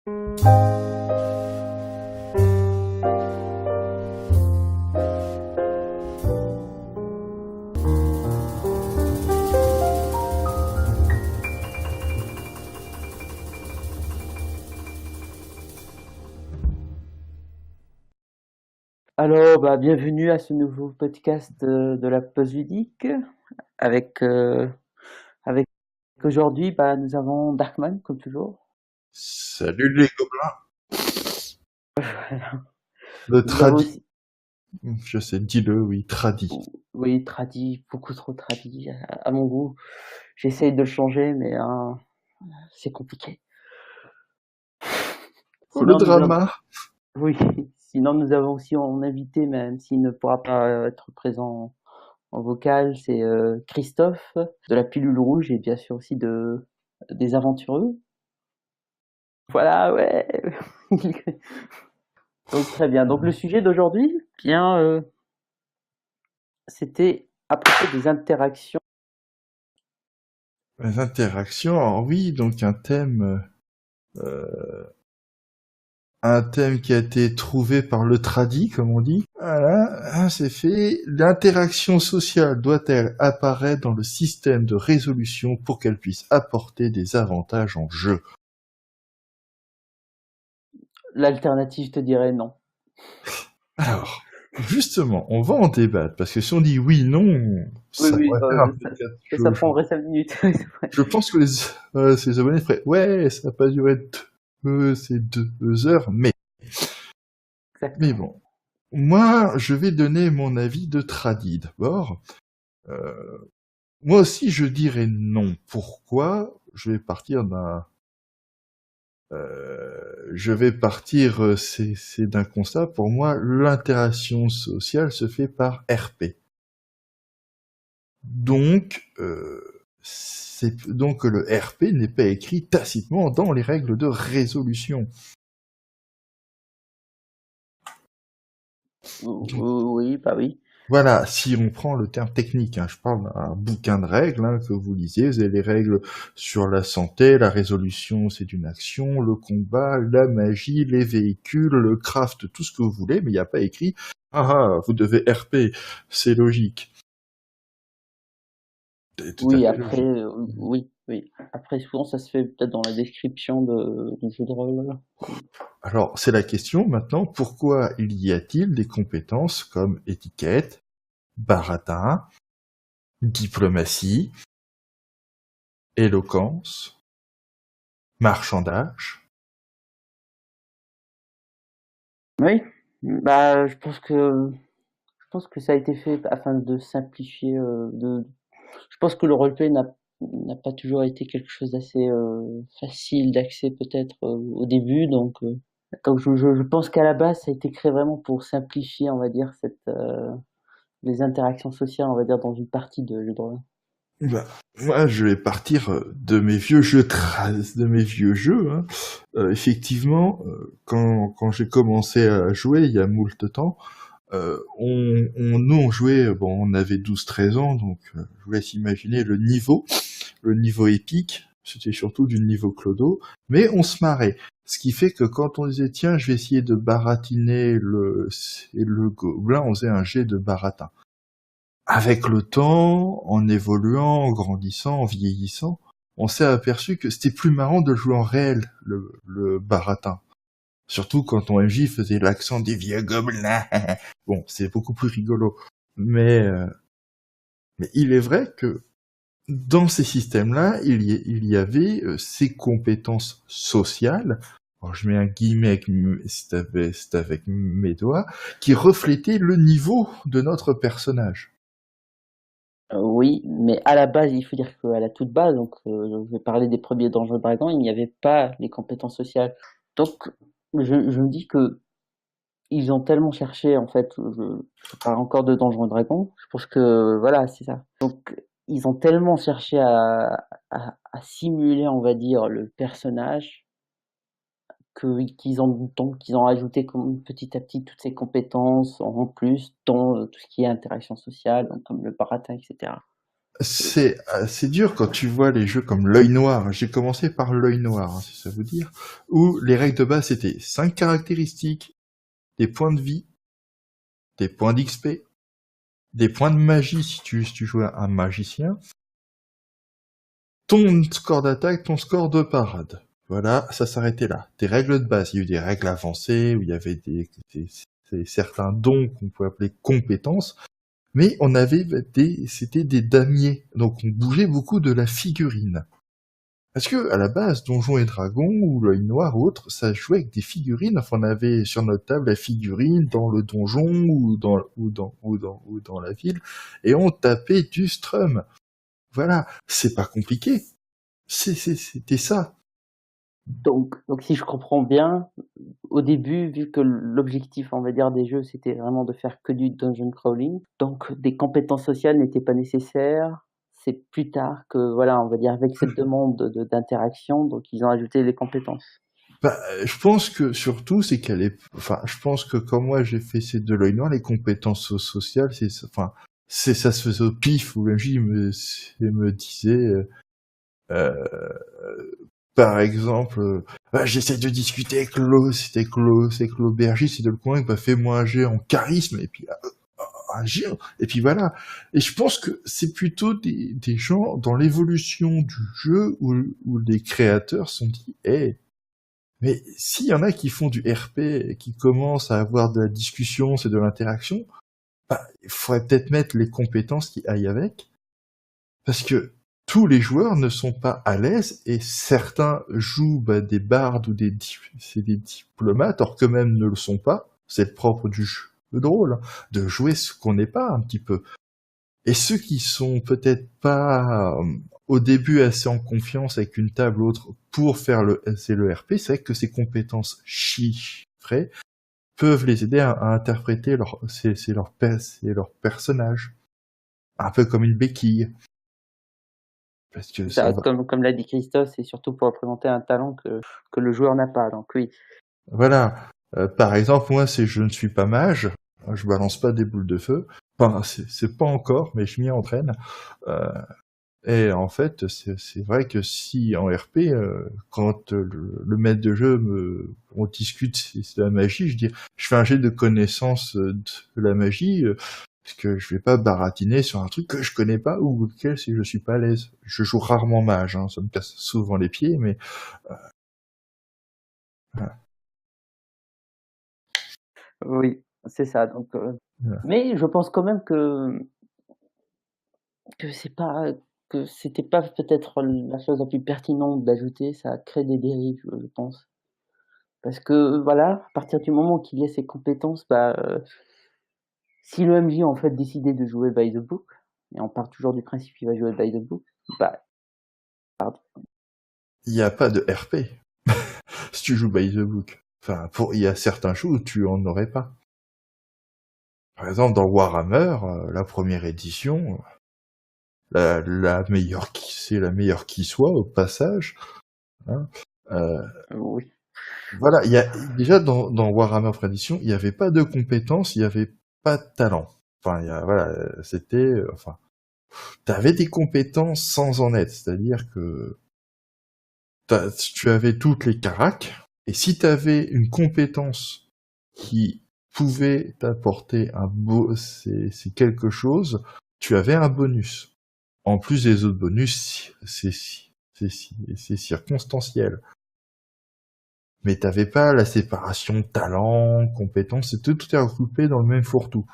Alors, bienvenue à ce nouveau podcast de la pause ludique. Avec, euh, avec aujourd'hui, nous avons Darkman, comme toujours. Salut les gobelins. Le Nous avons tradi. aussi, Je sais, dis-le, oui, tradi. oui, tradi, beaucoup trop tradi, à mon goût. J'essaye de le changer, mais c'est compliqué. Oh, le Sinon, nous avons, drama. oui, sinon nous avons aussi en invité, même s'il ne pourra pas être présent en vocal, c'est Christophe de la Pilule Rouge et bien sûr aussi des Aventureux. Voilà, ouais. Donc très bien. Donc le sujet d'aujourd'hui, c'était à propos des interactions. Les interactions, alors oui, donc euh, un thème qui a été trouvé par le tradi, comme on dit. Voilà, c'est fait. L'interaction sociale doit-elle apparaître dans le système de résolution pour qu'elle puisse apporter des avantages en jeu? L'alternative, je te dirais non. Alors, justement, on va en débattre, parce que si on dit oui, non, Oui, ça oui, pourrait faire un podcast. ça prendrait 5 minutes. C'est vrai. Je pense que ces abonnés feraient ouais, ça n'a pas duré ces 2 heures, mais Exactement. bon. Moi, je vais donner mon avis de tradi d'abord. Euh, Moi aussi, je dirais non. Pourquoi? Je vais partir, c'est d'un constat. Pour moi, l'interaction sociale se fait par RP. Donc le RP n'est pas écrit tacitement dans les règles de résolution. Oui, oui. Voilà, si on prend le terme technique, je parle d'un bouquin de règles que vous lisez, vous avez les règles sur la santé, la résolution c'est une action, le combat, la magie, les véhicules, le craft, tout ce que vous voulez, mais il n'y a pas écrit « Ah, vous devez RP », c'est logique. C'est tout à Oui, fait après, logique. oui, oui. Après, souvent, ça se fait peut-être dans la description du jeu de rôle. Alors, c'est la question maintenant, pourquoi y a-t-il des compétences comme étiquette, baratin, diplomatie, éloquence, marchandage? Oui. Je pense que ça a été fait afin de simplifier. Je pense que le roleplay n'a pas toujours été quelque chose d'assez facile d'accès peut-être au début. Donc je pense qu'à la base, ça a été créé vraiment pour simplifier, on va dire, les interactions sociales, on va dire, dans une partie de jeu de rôle. Bah, moi, je vais partir de mes vieux jeux. Effectivement, quand j'ai commencé à jouer, il y a moult temps, nous on jouait, bon, on avait 12-13 ans, donc je vous laisse imaginer le niveau épique, c'était surtout du niveau clodo, mais on se marrait. Ce qui fait que quand on disait, tiens, je vais essayer de baratiner le gobelin, on faisait un jet de baratin. Avec le temps, en évoluant, en grandissant, en vieillissant, on s'est aperçu que c'était plus marrant de jouer en réel, le baratin. Surtout quand ton MJ faisait l'accent des vieux gobelins. Bon, c'est beaucoup plus rigolo. Mais il est vrai que dans ces systèmes-là, il y avait ces compétences sociales, alors je mets un guillemet c'est avec mes doigts, qui reflétaient le niveau de notre personnage. Oui, mais à la base, il faut dire qu'à la toute base, je vais parler des premiers Donjons et Dragons, il n'y avait pas les compétences sociales. Donc, je me dis que ils ont tellement cherché, en fait, je parle encore de Donjons et Dragons, je pense que voilà, c'est ça. Donc, ils ont tellement cherché à simuler, on va dire, le personnage, qu'ils ont ajouté petit à petit toutes ces compétences en plus, dont tout ce qui est interaction sociale, donc comme le baratin, etc. C'est dur quand tu vois les jeux comme l'œil noir. J'ai commencé par l'œil noir, hein, si ça veut dire. Où les règles de base c'était 5 caractéristiques, des points de vie, des points d'XP, des points de magie si tu jouais un magicien, ton score d'attaque, ton score de parade. Voilà, ça s'arrêtait là. Tes règles de base. Il y a eu des règles avancées où il y avait certains dons qu'on pouvait appeler compétences. Mais on avait c'était des damiers. Donc on bougeait beaucoup de la figurine. Parce que, à la base, Donjons et Dragons, ou l'œil noir ou autre, ça jouait avec des figurines. Enfin, on avait sur notre table la figurine dans le donjon, ou dans la ville, et on tapait du strum. Voilà. C'est pas compliqué. C'était ça. Donc si je comprends bien, au début, vu que l'objectif, on va dire, des jeux, c'était vraiment de faire que du dungeon crawling, donc des compétences sociales n'étaient pas nécessaires. C'est plus tard que, voilà, on va dire, avec cette demande d'interaction, donc ils ont ajouté les compétences. Bah, je pense que surtout, c'est qu'elle est, enfin, je pense que comme moi j'ai fait ces deux l'œil noir, les compétences sociales, ça se faisait au pif, ou MJ me disait, par exemple, j'essaie de discuter avec c'est que l'aubergiste, c'est de le coin, bah, fais-moi un jet en charisme, et puis, un jet, et puis voilà. Et je pense que c'est plutôt des gens dans l'évolution du jeu où les créateurs se sont dit, hey, mais s'il y en a qui font du RP et qui commencent à avoir de la discussion, c'est de l'interaction, bah, il faudrait peut-être mettre les compétences qui aillent avec, parce que tous les joueurs ne sont pas à l'aise, et certains jouent des bardes ou des diplomates, or qu'eux-mêmes ne le sont pas. C'est le propre du jeu de rôle, hein, de jouer ce qu'on n'est pas un petit peu. Et ceux qui sont peut-être pas au début assez en confiance avec une table ou autre pour faire le RP, c'est vrai que ces compétences chiffrées peuvent les aider à interpréter leur personnage. Un peu comme une béquille. Parce que Ça, comme l'a dit Christophe, c'est surtout pour représenter un talent que le joueur n'a pas. Donc oui. Voilà. Par exemple, moi, je ne suis pas mage. Je balance pas des boules de feu. Enfin, c'est pas encore, mais je m'y entraîne. Et en fait, c'est vrai que si en RP, quand le maître de jeu on discute si c'est de la magie, je fais un jet de connaissance de la magie, parce que je vais pas baratiner sur un truc que je connais pas ou auquel si je suis pas à l'aise. Je joue rarement mage, hein, ça me casse souvent les pieds, mais voilà. Oui, c'est ça. Donc, Voilà. mais je pense quand même que c'est pas que c'était pas peut-être la chose la plus pertinente d'ajouter. Ça crée des dérives, je pense. Parce que voilà, à partir du moment qu'il y a ces compétences, si le MJ en fait décidait de jouer by the book, et on part toujours du principe qu'il va jouer by the book, pardon. Il n'y a pas de RP si tu joues by the book. Enfin, il y a certains jeux où tu en aurais pas. Par exemple, dans Warhammer, la première édition, c'est la meilleure qui soit au passage. Hein. Oui. Voilà, déjà dans Warhammer Tradition, il n'y avait pas de compétences, il n'y avait pas de talent. Enfin, voilà, enfin, t'avais des compétences sans en être, c'est-à-dire que tu avais toutes les caracs, et si t'avais une compétence qui pouvait t'apporter c'est quelque chose, tu avais un bonus. En plus des autres bonus, c'est circonstanciel. Mais t'avais pas la séparation talent, compétence, tout est regroupé dans le même fourre-tout.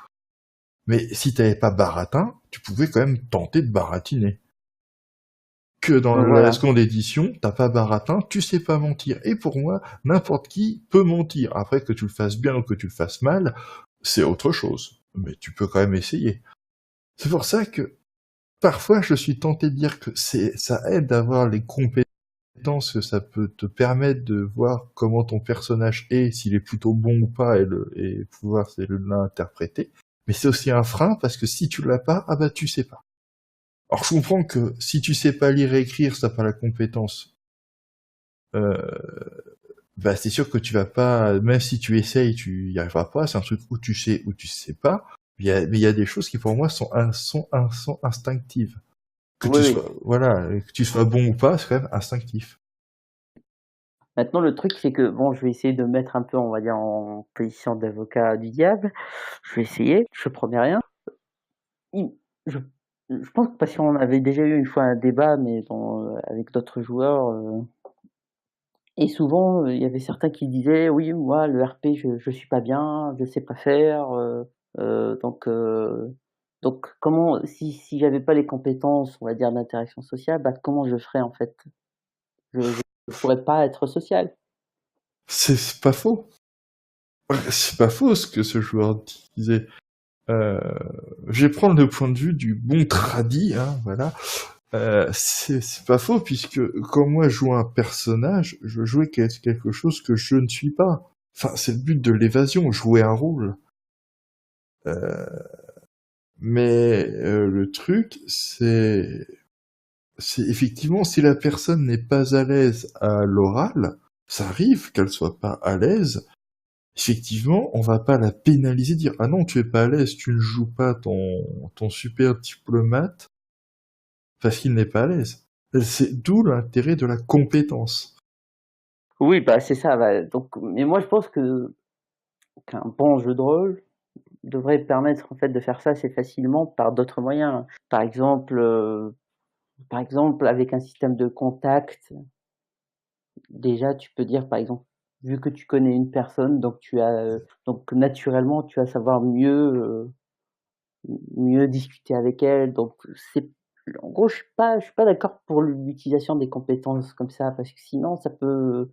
Mais si t'avais pas baratin, tu pouvais quand même tenter de baratiner. Que dans la Voilà. seconde édition, t'as pas baratin, tu sais pas mentir. Et pour moi, n'importe qui peut mentir. Après, que tu le fasses bien ou que tu le fasses mal, c'est autre chose. Mais tu peux quand même essayer. C'est pour ça que, parfois, je suis tenté de dire que ça aide d'avoir les compétences, que ça peut te permettre de voir comment ton personnage est, s'il est plutôt bon ou pas, et pouvoir l'interpréter. Mais c'est aussi un frein, parce que si tu l'as pas, tu sais pas. Alors je comprends que si tu sais pas lire et écrire, ça pas la compétence, c'est sûr que tu vas pas, même si tu essayes, tu y arriveras pas, c'est un truc où tu sais pas. Mais il y a des choses qui pour moi sont instinctives. Que Oui, tu oui. sois, voilà, que tu sois bon ou pas, c'est quand même instinctif. Maintenant, le truc, c'est que, bon, je vais essayer de me mettre un peu, on va dire, en position d'avocat du diable. Je vais essayer, je promets rien. Il je je pense que parce qu'on avait déjà eu une fois un débat, mais bon, avec d'autres joueurs, et souvent, il y avait certains qui disaient: «Oui, moi, le RP, je suis pas bien, je sais pas faire, heu, donc heu, donc comment si j'avais pas les compétences, on va dire, d'interaction sociale, bah, comment je ferais, en fait? Je pourrais pas être social». C'est pas faux. C'est pas faux ce que ce joueur disait. Euh, je vais prendre le point de vue du bon tradi, hein, voilà. C'est pas faux, puisque quand moi je joue un personnage, je jouais quelque chose que je ne suis pas. Enfin, c'est le but de l'évasion, jouer un rôle. Euh, mais le truc, c'est effectivement si la personne n'est pas à l'aise à l'oral, ça arrive qu'elle soit pas à l'aise. Effectivement, on va pas la pénaliser, dire ah non tu es pas à l'aise, tu ne joues pas ton super diplomate parce qu'il n'est pas à l'aise. C'est d'où l'intérêt de la compétence. Oui, bah, c'est ça, bah, donc mais moi, je pense qu'un bon jeu de rôle devrait permettre, en fait, de faire ça assez facilement par d'autres moyens. Par exemple, avec un système de contact, déjà, tu peux dire, par exemple, vu que tu connais une personne, donc naturellement, tu vas savoir mieux discuter avec elle. Donc, c'est, en gros, je suis pas d'accord pour l'utilisation des compétences comme ça, parce que sinon, ça peut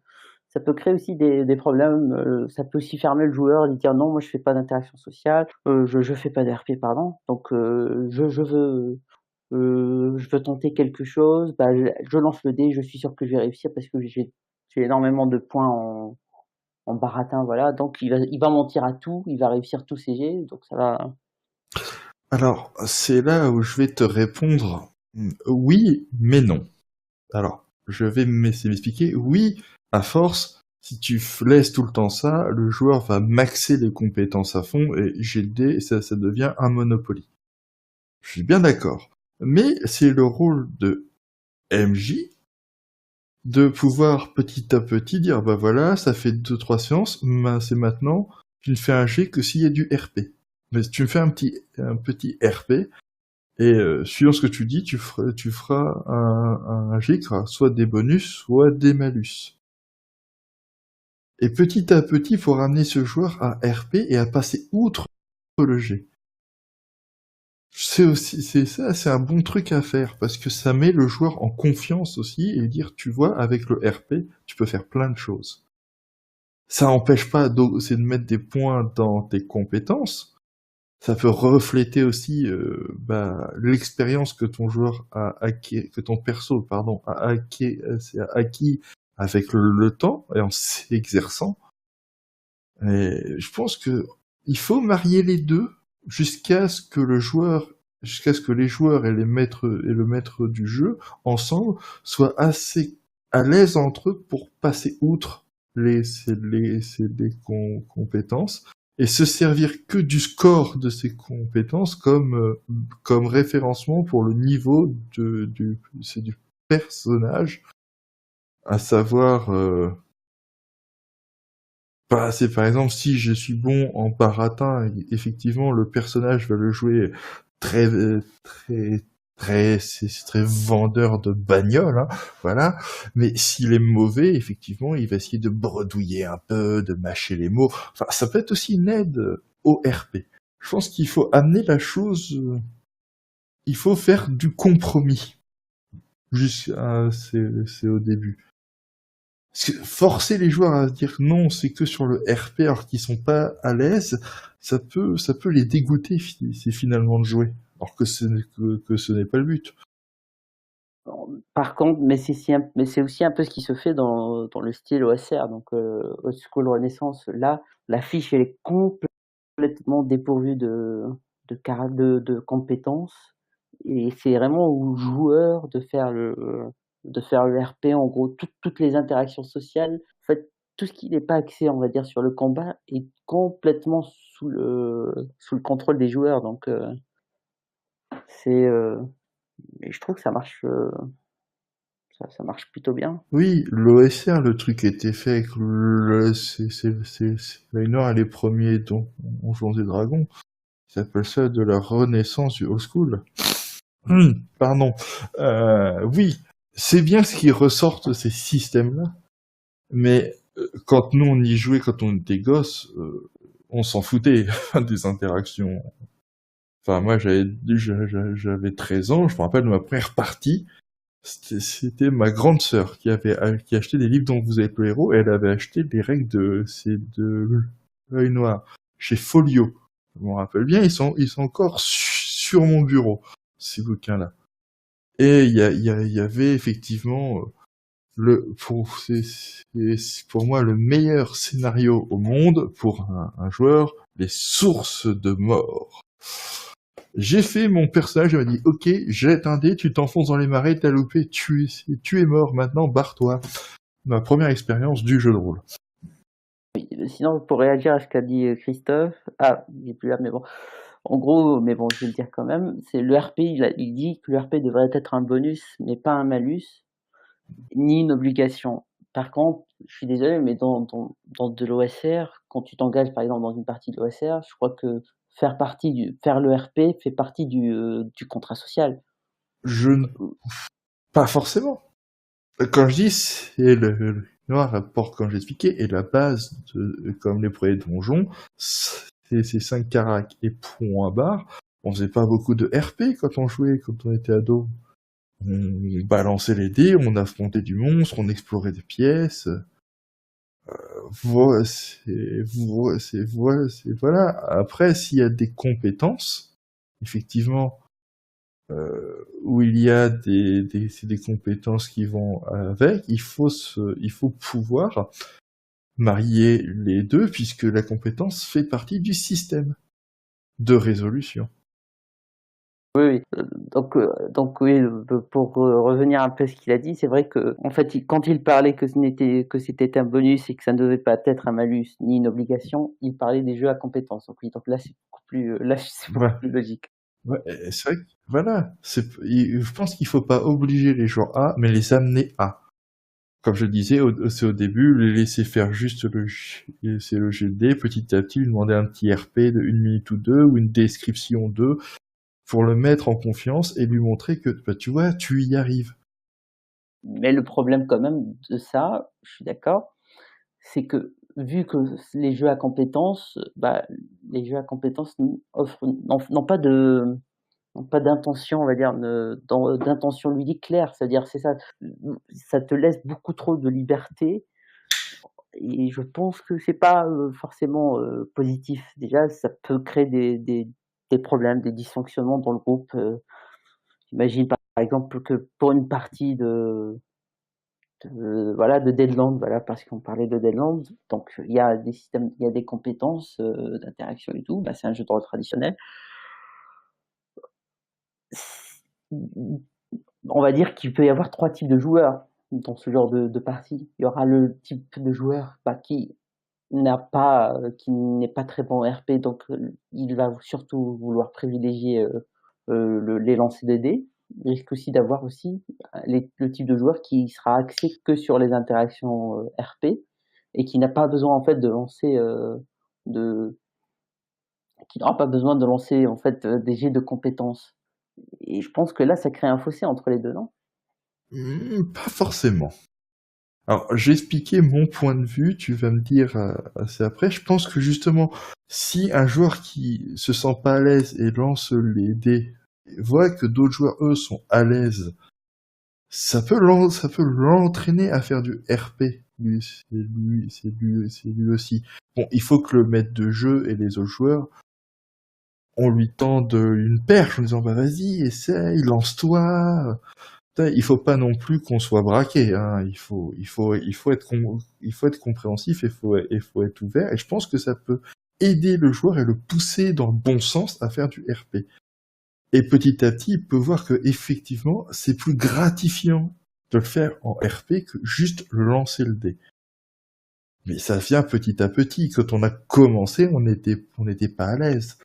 créer aussi des problèmes. Ça peut aussi fermer le joueur, lui dire non, moi, je fais pas d'interaction sociale, je fais pas d'RP, pardon. Donc, je veux tenter quelque chose, bah, je lance le dé, je suis sûr que je vais réussir parce que j'ai énormément de points en baratin, voilà. Donc il va mentir à tout, il va réussir tous ses jets, donc ça va. Alors, c'est là où je vais te répondre oui, mais non. Alors, je vais m'expliquer. Oui, à force, si tu laisses tout le temps ça, le joueur va maxer les compétences à fond et GD, ça devient un Monopoly. Je suis bien d'accord. Mais c'est le rôle de MJ de pouvoir petit à petit dire bah voilà, ça fait 2-3 séances, c'est maintenant, tu ne fais un G que s'il y a du RP. Mais si tu me fais un petit RP, et suivant ce que tu dis, tu feras un G qui aura soit des bonus, soit des malus. Et petit à petit, il faut ramener ce joueur à RP et à passer outre le G. C'est ça, c'est un bon truc à faire, parce que ça met le joueur en confiance aussi, et dire, tu vois, avec le RP, tu peux faire plein de choses. Ça n'empêche pas c'est de mettre des points dans tes compétences. Ça peut refléter aussi bah, l'expérience que ton joueur a acquis, que ton perso, pardon, a acquis avec le temps et en s'exerçant. Et je pense que il faut marier les deux jusqu'à ce que les joueurs et le maître du jeu ensemble soient assez à l'aise entre eux pour passer outre les compétences et se servir que du score de ces compétences comme référencement pour le niveau du personnage, à savoir bah, c'est par exemple si je suis bon en baratin, effectivement le personnage va le jouer très c'est très vendeur de bagnole, hein, voilà. Mais s'il est mauvais, effectivement, il va essayer de bredouiller un peu, de mâcher les mots. Enfin, ça peut être aussi une aide au RP. Je pense qu'il faut amener la chose, il faut faire du compromis. C'est au début. Forcer les joueurs à dire non, c'est que sur le RP alors qu'ils sont pas à l'aise, ça peut les dégoûter c'est finalement de jouer, alors que ce n'est pas le but. Par contre, mais c'est aussi un peu ce qui se fait dans le style OSR, donc Old School Renaissance. Là, la fiche elle est complètement dépourvue de compétences, et c'est vraiment au joueur de faire le RP, en gros, toutes les interactions sociales. En fait, tout ce qui n'est pas axé, on va dire, sur le combat est complètement sous le contrôle des joueurs. Donc c'est Et je trouve que ça marche plutôt bien. Oui, l'OSR, le truc était fait avec la Noire et les premiers Donjons et Dragons. Ils appellent ça de la renaissance du old school. Pardon. Oui, c'est bien ce qui ressort de ces systèmes-là, mais quand nous on y jouait quand on était gosses, on s'en foutait des interactions. Enfin, moi j'avais 13 ans, je me rappelle de ma première partie. C'était ma grande sœur qui achetait des livres dont vous êtes le héros, et elle avait acheté les règles de l'œil noir chez Folio. Je me rappelle bien, ils sont encore sur mon bureau, ces bouquins-là. Et il y avait effectivement c'est pour moi le meilleur scénario au monde pour un joueur, les sources de mort. J'ai fait mon personnage, il m'a dit ok, jette un dé, tu t'enfonces dans les marais, t'as loupé, tu es mort, maintenant barre-toi. Ma première expérience du jeu de rôle. Oui, sinon, pour réagir à ce qu'a dit Christophe, il n'est plus là, mais bon. En gros, mais bon, je vais le dire quand même, c'est le RP, il dit que le RP devrait être un bonus, mais pas un malus, ni une obligation. Par contre, je suis désolé, mais dans de l'OSR, quand tu t'engages par exemple dans une partie de l'OSR, je crois que faire le RP fait partie du contrat social. Pas forcément. Quand je dis c'est le noir rapport, comme j'expliquais, et la base comme les premiers donjons, c'est ces 5 caracs et point barre. On faisait pas beaucoup de RP quand on jouait, quand on était ado. On balançait les dés, on affrontait du monstre, on explorait des pièces. Voilà. Après, s'il y a des compétences, effectivement, où il y a des compétences qui vont avec, il faut pouvoir marier les deux, puisque la compétence fait partie du système de résolution. Oui. Donc oui, pour revenir un peu à ce qu'il a dit, c'est vrai que en fait, quand il parlait que c'était un bonus et que ça ne devait pas être un malus ni une obligation, il parlait des jeux à compétences. Donc oui, donc là c'est beaucoup plus logique. Ouais, c'est vrai que, voilà, je pense qu'il faut pas obliger les joueurs à, mais les amener à. Comme je disais, c'est au début, les laisser faire juste c'est le GD, petit à petit, lui demander un petit RP de 1 minute ou 2, ou une description d'eux, pour le mettre en confiance et lui montrer que, bah, tu vois, tu y arrives. Mais le problème quand même de ça, je suis d'accord, c'est que vu que les jeux à compétences, les jeux à compétences n'ont pas d'intention, on va dire, d'intention ludique claire. C'est-à-dire, c'est ça, ça te laisse beaucoup trop de liberté. Et je pense que c'est pas forcément positif. Déjà, ça peut créer des problèmes, des dysfonctionnements dans le groupe. J'imagine par exemple que pour une partie de Deadland, voilà, parce qu'on parlait de Deadland, donc il y a des systèmes, il y a des compétences d'interaction et tout. C'est un jeu de rôle traditionnel. On va dire qu'il peut y avoir 3 types de joueurs dans ce genre de partie. Il y aura le type de joueur qui n'est pas très bon en RP, donc il va surtout vouloir privilégier les lancers de dés. Il risque aussi d'avoir aussi le type de joueur qui sera axé que sur les interactions RP et qui n'a pas besoin en fait de lancer de qui n'aura pas besoin de lancer en fait des jets de compétences. Et je pense que là, ça crée un fossé entre les deux, non? Pas forcément. Alors, j'ai expliqué mon point de vue, tu vas me dire assez après. Je pense que justement, si un joueur qui se sent pas à l'aise et lance les dés, voit que d'autres joueurs, eux, sont à l'aise, ça peut l'entraîner à faire du RP. C'est lui aussi. Bon, il faut que le maître de jeu et les autres joueurs, on lui tende une perche en disant, bah vas-y, essaye, lance-toi. Il faut pas non plus qu'on soit braqué, hein. Il faut être compréhensif, il faut être ouvert. Et je pense que ça peut aider le joueur et le pousser dans le bon sens à faire du RP. Et petit à petit, il peut voir que effectivement, c'est plus gratifiant de le faire en RP que juste lancer le dé. Mais ça vient petit à petit. Quand on a commencé, on n'était pas à l'aise.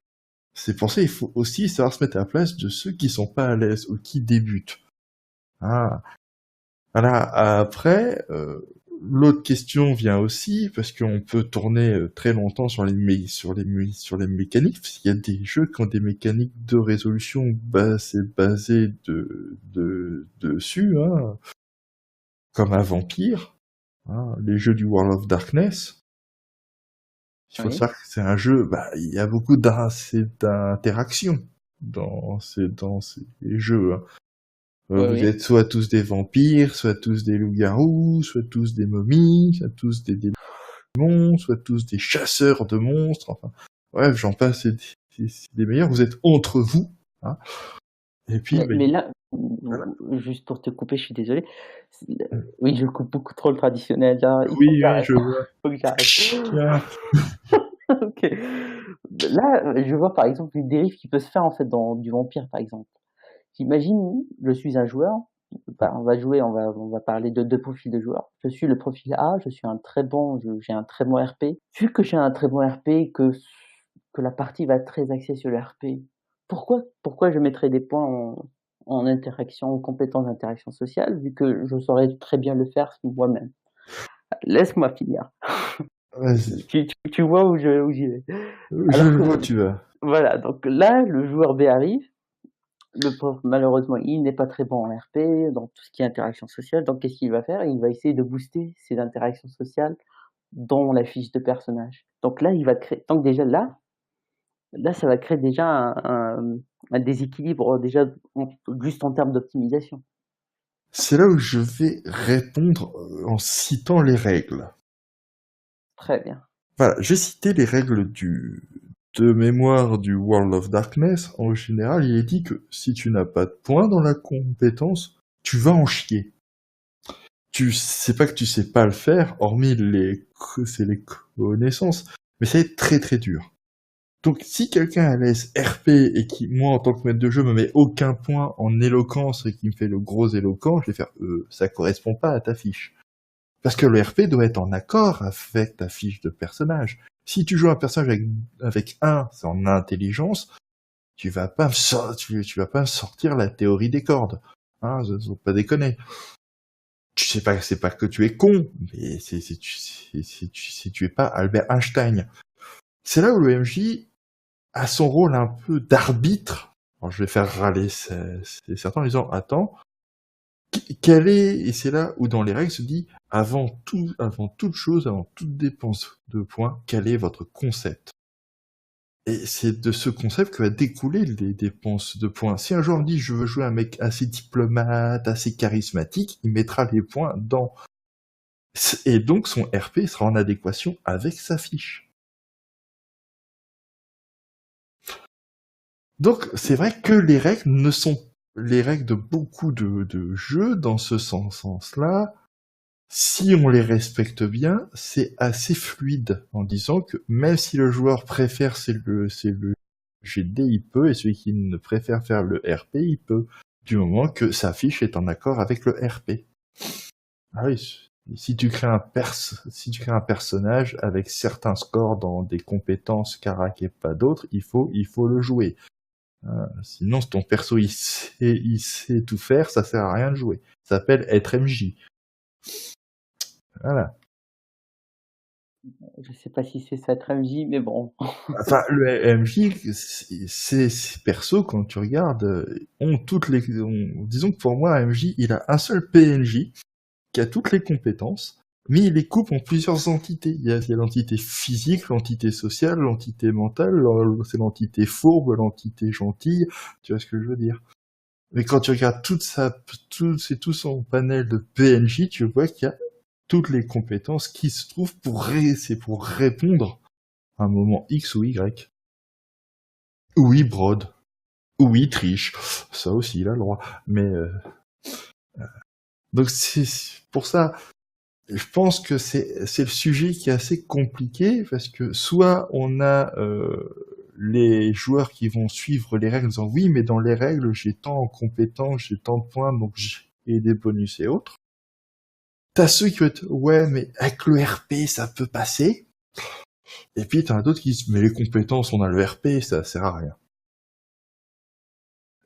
C'est pour ça qu'il faut aussi savoir se mettre à la place de ceux qui sont pas à l'aise ou qui débutent. Ah, voilà. Après, l'autre question vient aussi parce qu'on peut tourner très longtemps sur sur les mécaniques. Parce qu'il y a des jeux qui ont des mécaniques de résolution basées dessus, hein, comme un vampire, hein, les jeux du World of Darkness. Il faut Oui, savoir que c'est un jeu, il y a beaucoup d'interactions dans ces jeux, hein. oui, Vous oui. êtes soit tous des vampires, soit tous des loups-garous, soit tous des momies, soit tous des démons, soit tous des chasseurs de monstres, enfin, bref, j'en passe, c'est des meilleurs. Vous êtes entre vous, hein. Et puis, Mais là, voilà. juste pour te couper, je suis désolé. Oui, je coupe beaucoup trop le traditionnel. Là, il faut que Oui, oui, j'arrête. je vois. Il faut que j'arrête. Tiens. Ok. Là, je vois par exemple une dérive qui peut se faire en fait dans du vampire, par exemple. J'imagine, je suis un joueur. On va jouer, on va parler de deux profils de joueurs. Je suis le profil A, je suis un très bon, j'ai un très bon RP. Vu que j'ai un très bon RP, que la partie va être très axée sur le RP, pourquoi je mettrais des points en interaction, en compétences d'interaction sociale, vu que je saurais très bien le faire moi-même. Laisse-moi finir. Vas-y. Tu vois où j'y vais. Je Alors le que, vois, tu vas. voilà, donc là, le joueur B arrive. Le pauvre, malheureusement, il n'est pas très bon en RP, dans tout ce qui est interaction sociale. Donc, qu'est-ce qu'il va faire? Il va essayer de booster ses interactions sociales dans la fiche de personnage. Donc là, il va créer. Donc déjà là, ça va créer déjà un déséquilibre déjà juste en termes d'optimisation. C'est là où je vais répondre en citant les règles. Très bien. Voilà, j'ai cité les règles de mémoire du World of Darkness. En général, il est dit que si tu n'as pas de points dans la compétence, tu vas en chier. C'est pas que tu sais pas le faire, hormis c'est les connaissances, mais ça va être très très dur. Donc, si quelqu'un a laisse RP et qui, moi, en tant que maître de jeu, me met aucun point en éloquence et qui me fait le gros éloquent, je vais faire, ça correspond pas à ta fiche. Parce que le RP doit être en accord avec ta fiche de personnage. Si tu joues un personnage avec 1, c'est en intelligence, tu vas pas tu vas pas me sortir la théorie des cordes. Hein, faut pas déconner. Tu sais pas, c'est pas que tu es con, mais si tu es pas Albert Einstein. C'est là où le MJ a son rôle un peu d'arbitre. Alors, je vais faire râler certains en disant, attends, et c'est là où dans les règles se dit, avant toute chose, avant toute dépense de points, quel est votre concept? Et c'est de ce concept que va découler les dépenses de points. Si un joueur dit, je veux jouer un mec assez diplomate, assez charismatique, il mettra les points dans. Et donc son RP sera en adéquation avec sa fiche. Donc c'est vrai que les règles ne sont les règles de beaucoup de jeux dans ce sens-là. Si on les respecte bien, c'est assez fluide en disant que même si le joueur préfère c'est le GD, il peut, et celui qui ne préfère faire le RP, il peut, du moment que sa fiche est en accord avec le RP. Ah oui, si tu crées si tu crées un personnage avec certains scores dans des compétences carac et pas d'autres, il faut le jouer. Sinon, si ton perso il sait tout faire, ça sert à rien de jouer. Ça s'appelle être MJ. Voilà. Je sais pas si c'est ça être MJ, mais bon. Enfin, le MJ, ces persos, quand tu regardes, disons que pour moi, un MJ, il a un seul PNJ qui a toutes les compétences, mais il les coupe en plusieurs entités. Il y a l'entité physique, l'entité sociale, l'entité mentale, c'est l'entité fourbe, l'entité gentille, tu vois ce que je veux dire. Mais quand tu regardes tout son panel de PNJ, tu vois qu'il y a toutes les compétences qui se trouvent c'est pour répondre à un moment X ou Y. Oui, brode. Oui, triche. Ça aussi, il a le droit. Mais, donc c'est pour ça, je pense que c'est le sujet qui est assez compliqué parce que soit on a les joueurs qui vont suivre les règles en disant oui, mais dans les règles j'ai tant en compétences, j'ai tant de points, donc j'ai des bonus et autres. T'as ceux qui vont être ouais, mais avec le RP ça peut passer. Et puis t'en as d'autres qui disent mais les compétences on a le RP, ça sert à rien.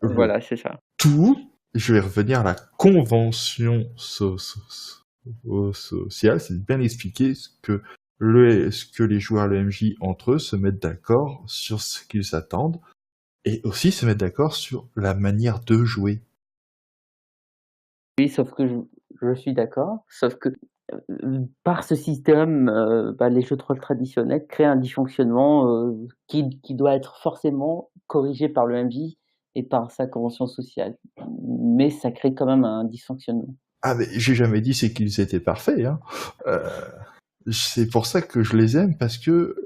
Le Voilà, c'est ça. tout, je vais revenir à la convention sociale, c'est de bien expliquer ce que les joueurs de l'MJ entre eux se mettent d'accord sur ce qu'ils attendent et aussi se mettre d'accord sur la manière de jouer. Oui, sauf que je suis d'accord, sauf que par ce système, les jeux de rôle traditionnels créent un dysfonctionnement qui doit être forcément corrigé par le MJ et par sa convention sociale. Mais ça crée quand même un dysfonctionnement. Ah mais j'ai jamais dit c'est qu'ils étaient parfaits, hein. Euh, c'est pour ça que je les aime parce que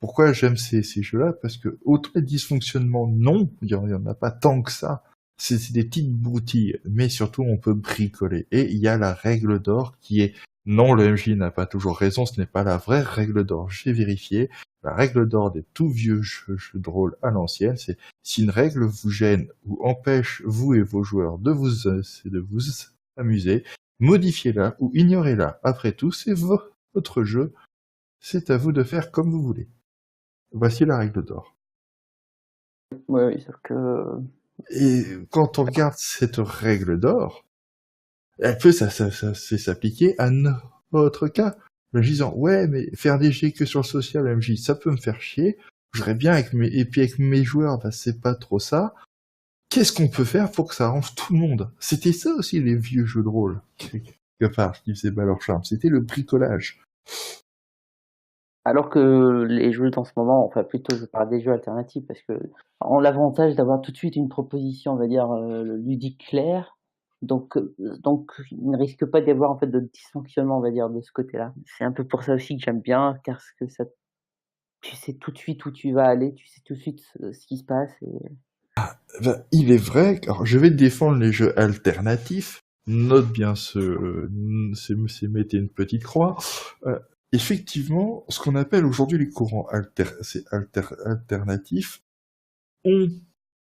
pourquoi j'aime ces jeux-là? Parce que autant les dysfonctionnements, non, il y en a pas tant que ça. C'est des petites broutilles, mais surtout on peut bricoler. Et il y a la règle d'or qui est non, le MJ n'a pas toujours raison, ce n'est pas la vraie règle d'or. J'ai vérifié. La règle d'or des tout vieux jeux de rôle à l'ancienne, c'est si une règle vous gêne ou empêche vous et vos joueurs de vous amuser, modifiez-la ou ignorez-la. Après tout, c'est votre jeu. C'est à vous de faire comme vous voulez. Voici la règle d'or. Oui, sauf que Et quand on regarde cette règle d'or, elle peut s'appliquer à notre cas. En disant, ouais, mais faire des jets que sur le social MJ, ça peut me faire chier. Je voudrais bien et puis avec mes joueurs, c'est pas trop ça. Qu'est-ce qu'on peut faire pour que ça arrange tout le monde? C'était ça aussi les vieux jeux de rôle, quelque part, qui faisaient pas leur charme. C'était le bricolage. alors que les jeux en ce moment, enfin plutôt je parle des jeux alternatifs parce que ont l'avantage d'avoir tout de suite une proposition, on va dire, ludique claire. Donc il ne risque pas d'y avoir en fait de dysfonctionnement, on va dire, de ce côté-là. C'est un peu pour ça aussi que j'aime bien, parce que ça tu sais tout de suite où tu vas aller, tu sais tout de suite ce qui se passe et Il est vrai, alors je vais défendre les jeux alternatifs, note bien mettez une petite croix. Effectivement, ce qu'on appelle aujourd'hui les courants alternatifs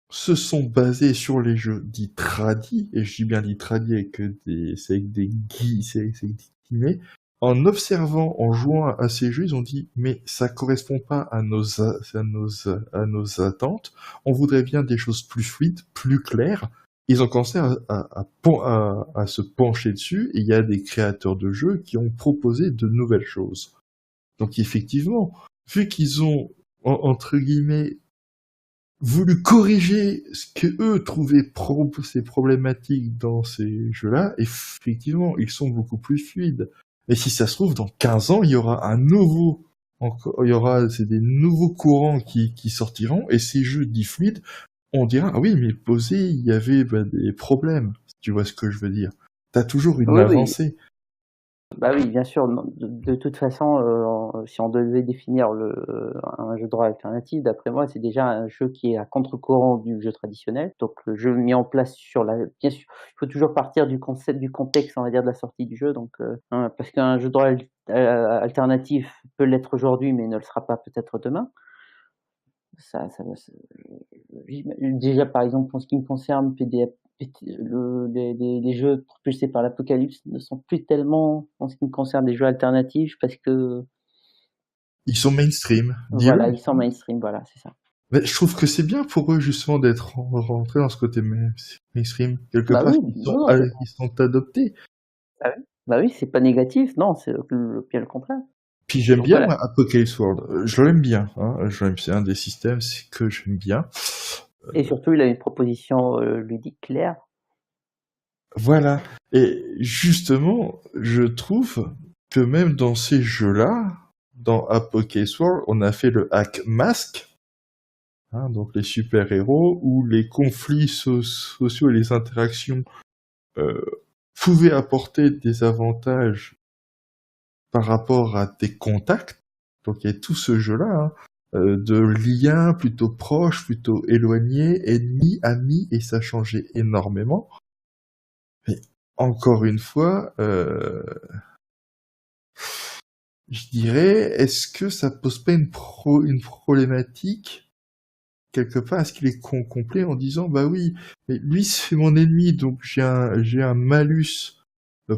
se sont basés sur les jeux dits tradis, et je dis bien dits tradis c'est avec des guillemets, en observant, en jouant à ces jeux, ils ont dit, mais ça correspond pas à nos attentes, on voudrait bien des choses plus fluides, plus claires. Ils ont commencé à se pencher dessus, et il y a des créateurs de jeux qui ont proposé de nouvelles choses. Donc effectivement, vu qu'ils ont, entre guillemets, voulu corriger ce que eux trouvaient ces problématiques dans ces jeux-là, effectivement, ils sont beaucoup plus fluides. Et si ça se trouve, dans 15 ans, il y aura c'est des nouveaux courants qui sortiront, et ces jeux dits fluides, on dira, ah oui, mais posé, il y avait des problèmes, si tu vois ce que je veux dire. T'as toujours une oui, oui. avancée. Bah oui, bien sûr. De toute façon, si on devait définir un jeu de rôle alternatif, d'après moi, c'est déjà un jeu qui est à contre-courant du jeu traditionnel. Donc le jeu mis en place bien sûr, il faut toujours partir du concept, du contexte, on va dire, de la sortie du jeu. Donc parce qu'un jeu de rôle alternatif peut l'être aujourd'hui, mais ne le sera pas peut-être demain. Déjà, par exemple, en ce qui me concerne, les jeux propulsés par l'Apocalypse ne sont plus tellement, en ce qui me concerne, des jeux alternatifs parce que, Ils sont mainstream, voilà, dis-le. ils sont mainstream, voilà, c'est ça. Mais je trouve que c'est bien pour eux justement d'être rentrés dans ce côté mainstream. Quelque Bah part, oui, non, ils sont adoptés. bah oui, c'est pas négatif, non, c'est bien le contraire. Puis j'aime Donc bien voilà. moi, Apocalypse World. Je l'aime bien. Hein. C'est un des systèmes que j'aime bien. Et surtout, il a une proposition ludique claire. Voilà. Et justement, je trouve que même dans ces jeux-là, dans Apocalypse World, on a fait le hack masque. Hein, donc les super-héros, où les conflits sociaux et les interactions euh, pouvaient apporter des avantages par rapport à des contacts. Donc il y a tout ce jeu-là, hein, de liens plutôt proches, plutôt éloignés, ennemis, amis, et ça changeait énormément. Mais encore une fois, je dirais, est-ce que ça pose pas une problématique quelque part? Est-ce qu'il est complet en disant, bah oui, mais lui c'est mon ennemi, donc j'ai un malus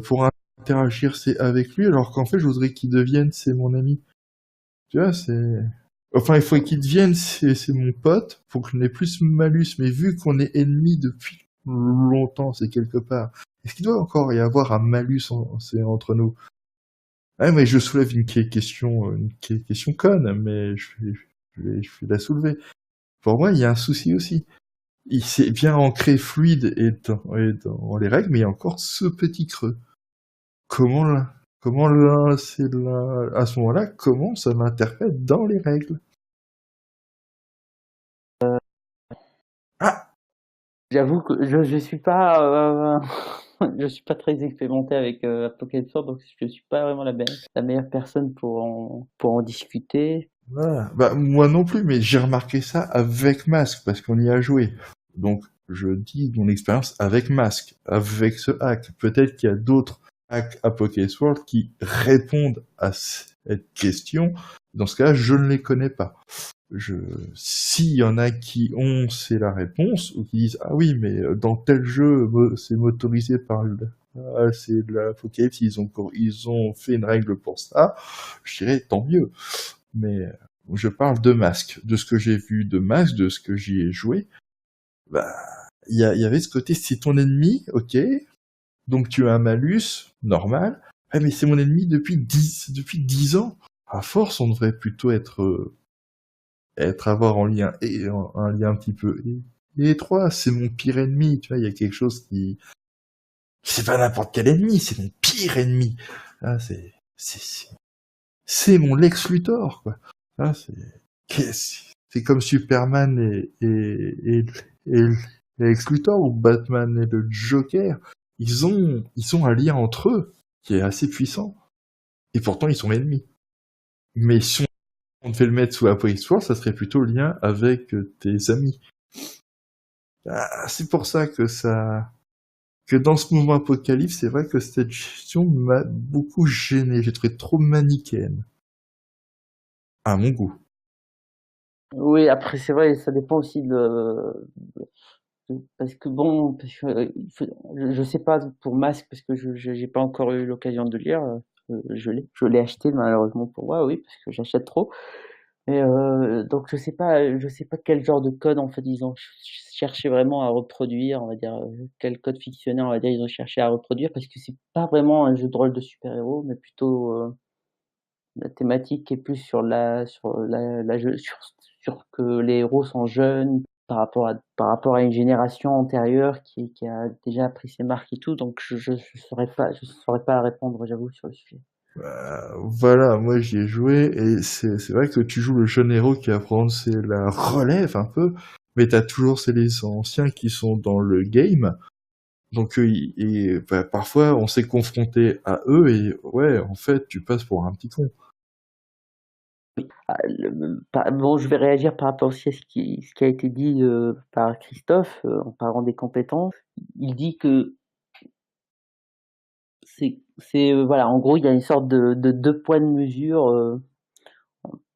pour interagir avec lui, alors qu'en fait je voudrais qu'il devienne c'est mon ami. Tu vois, c'est Enfin, il faut qu'il devienne, c'est mon pote, pour que je n'ai plus ce malus, mais vu qu'on est ennemis depuis longtemps, c'est quelque part. Est-ce qu'il doit encore y avoir un malus c'est entre nous? Ah, mais je soulève une question conne, mais je vais la soulever. Pour moi, il y a un souci aussi. Il s'est bien ancré fluide et dans les règles, mais il y a encore ce petit creux. Comment là, comment là, c'est là, à ce moment-là, comment ça m'interpelle dans les règles? Ah, J'avoue que je suis pas je suis pas très expérimenté avec Pokémon Sword, donc je suis pas vraiment la meilleure personne pour en discuter. voilà. Bah, moi non plus, mais j'ai remarqué ça avec Masque, parce qu'on y a joué. Donc, je dis mon expérience avec Masque, avec ce hack. Peut-être qu'il y a d'autres hacks à Poké Sword qui répondent à cette question. Dans ce cas, je ne les connais pas. S'il y en a qui ont, c'est la réponse, ou qui disent, ah oui, mais dans tel jeu, c'est motorisé c'est de la Pokédex, ils ont fait une règle pour ça, je dirais, tant mieux. Mais je parle de Masque, de ce que j'ai vu de Masque, de ce que j'y ai joué. Bah, il y avait ce côté, c'est ton ennemi, ok, donc tu as un malus, normal. Ah, mais c'est mon ennemi depuis 10 ans. À force, on devrait plutôt avoir un lien un petit peu étroit. C'est mon pire ennemi, tu vois, il y a quelque chose c'est pas n'importe quel ennemi, c'est mon pire ennemi. Ah, c'est mon Lex Luthor, quoi. Ah, c'est comme Superman et Lex Luthor, ou Batman et le Joker. Ils ont un lien entre eux qui est assez puissant. Et pourtant, ils sont ennemis. Mais si on devait le mettre sous Apocalypse War, ça serait plutôt le lien avec tes amis. Ah, c'est pour ça que dans ce mouvement Apocalypse, c'est vrai que cette gestion m'a beaucoup gêné. J'ai trouvé trop manichéenne. À mon goût. Oui, après c'est vrai, ça dépend aussi parce que bon, je sais pas pour Masque parce que j'ai pas encore eu l'occasion de lire. Je l'ai acheté malheureusement pour moi, oui, parce que j'achète trop. Mais donc je sais pas quel genre de code en fait ils ont cherché vraiment à reproduire, on va dire quel code fictionnel on va dire ils ont cherché à reproduire parce que c'est pas vraiment un jeu de rôle de super-héros, mais plutôt la thématique est plus sur que les héros sont jeunes par rapport à une génération antérieure qui a déjà pris ses marques et tout, donc je saurais pas répondre, j'avoue, sur le sujet. Voilà, moi j'y ai joué et c'est vrai que tu joues le jeune héros qui apprend, c'est la relève un peu, mais t'as toujours les anciens qui sont dans le game. Donc parfois on s'est confronté à eux et ouais, en fait tu passes pour un petit con. Ah, bon, je vais réagir par rapport aussi à ce qui a été dit par Christophe en parlant des compétences. Il dit que voilà, en gros, il y a une sorte de deux poids de mesure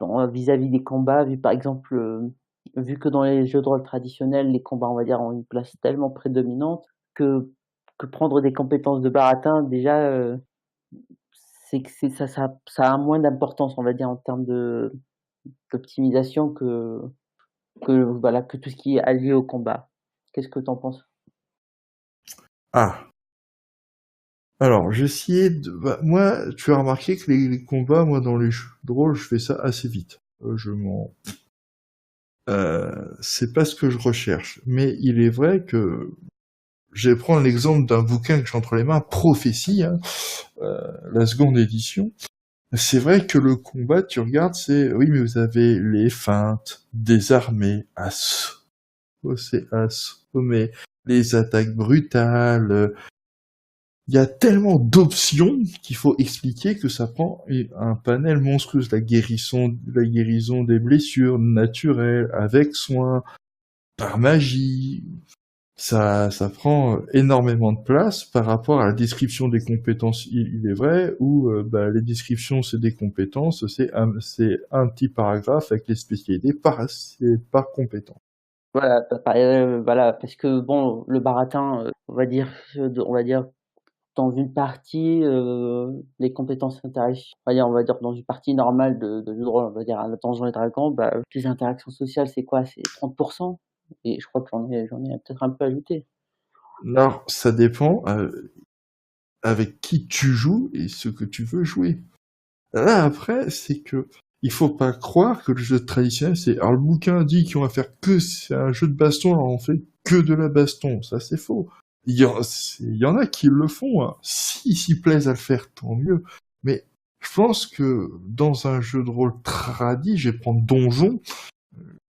vis-à-vis des combats. Par exemple, vu que dans les jeux de rôle traditionnels, les combats, on va dire, ont une place tellement prédominante que que prendre des compétences de baratin, déjà, c'est que ça a moins d'importance, on va dire, en termes de d'optimisation que tout ce qui est allié au combat. Qu'est-ce que tu en penses? Ah, alors j'ai essayé de... moi, tu as remarqué que les combats, moi dans les jeux de rôle, je fais ça assez vite. C'est pas ce que je recherche. Mais il est vrai que je vais prendre l'exemple d'un bouquin que j'ai entre les mains, Prophétie, hein, la seconde édition. C'est vrai que le combat, tu regardes, oui, mais vous avez les feintes, désarmés, assommés, les attaques brutales. Il y a tellement d'options qu'il faut expliquer que ça prend un panel monstrueux. La guérison des blessures naturelles, avec soin, par magie. Ça prend énormément de place par rapport à la description des compétences, il est vrai, où les descriptions c'est des compétences, c'est un petit paragraphe avec les spécialités par compétence. Voilà, voilà, parce que bon, le baratin, on va dire dans une partie, les compétences interaction, on va dire dans une partie normale de jeu de rôle, on va dire à Donjons et Dragons, les interactions sociales, c'est quoi? C'est 30%, et je crois que j'en ai peut-être un peu ajouté. Alors, ça dépend avec qui tu joues et ce que tu veux jouer. Là, après, c'est que il faut pas croire que le jeu traditionnel, c'est... Alors, le bouquin dit qu'on va faire que... C'est un jeu de baston, alors on fait que de la baston. Ça, c'est faux. Il y en a qui le font, hein. S'ils s'y plaisent à le faire, tant mieux. Mais je pense que dans un jeu de rôle tradi, je vais prendre Donjon,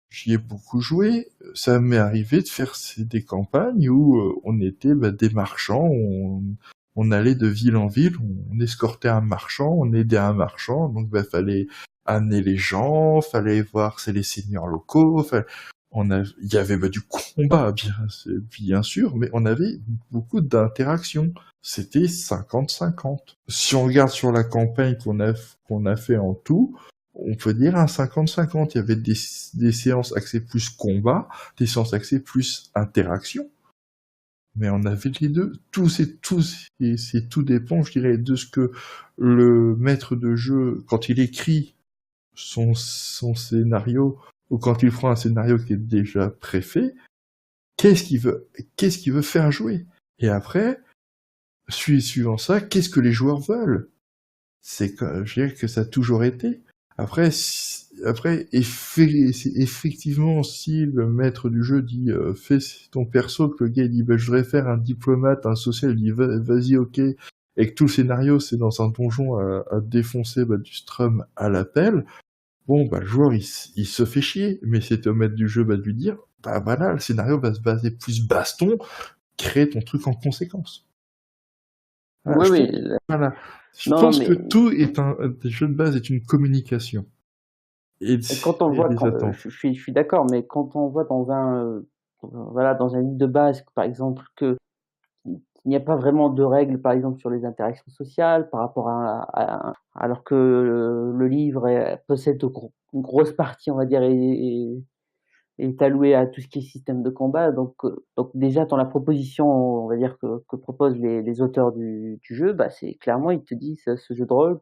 j'y ai beaucoup joué. Ça m'est arrivé de faire des campagnes où on était des marchands, on allait de ville en ville, on escortait un marchand, on aidait un marchand, donc fallait amener les gens, fallait voir c'est les seigneurs locaux, il y avait du combat bien sûr, mais on avait beaucoup d'interactions. C'était 50-50. Si on regarde sur la campagne qu'on a fait en tout, on peut dire un 50-50. Il y avait des séances axées plus combat, des séances axées plus interaction. Mais on avait les deux. Tout dépend, je dirais, de ce que le maître de jeu, quand il écrit son scénario, ou quand il prend un scénario qui est déjà préfait, qu'est-ce qu'il veut faire jouer? Et après, suivant ça, qu'est-ce que les joueurs veulent? Je dirais que ça a toujours été. Après, effectivement, si le maître du jeu dit fais ton perso, que le gars dit je voudrais faire un diplomate, un social, il dit vas-y, ok, et que tout le scénario c'est dans un donjon à défoncer du strum à l'appel, bon le joueur il se fait chier, mais c'est au maître du jeu de lui dire voilà, le scénario va se baser plus baston, crée ton truc en conséquence. Voilà, Oui, je non, pense mais que tout des jeux de base est une communication. Et quand on voit, des attentes. je suis d'accord, mais quand on voit dans dans un livre de base, par exemple, qu'il n'y a pas vraiment de règles, par exemple, sur les interactions sociales par rapport alors que le livre possède une grosse partie, on va dire, est alloué à tout ce qui est système de combat. Donc déjà, dans la proposition, on va dire, que proposent les auteurs du jeu, c'est clairement, ils te disent, ce jeu de rôle,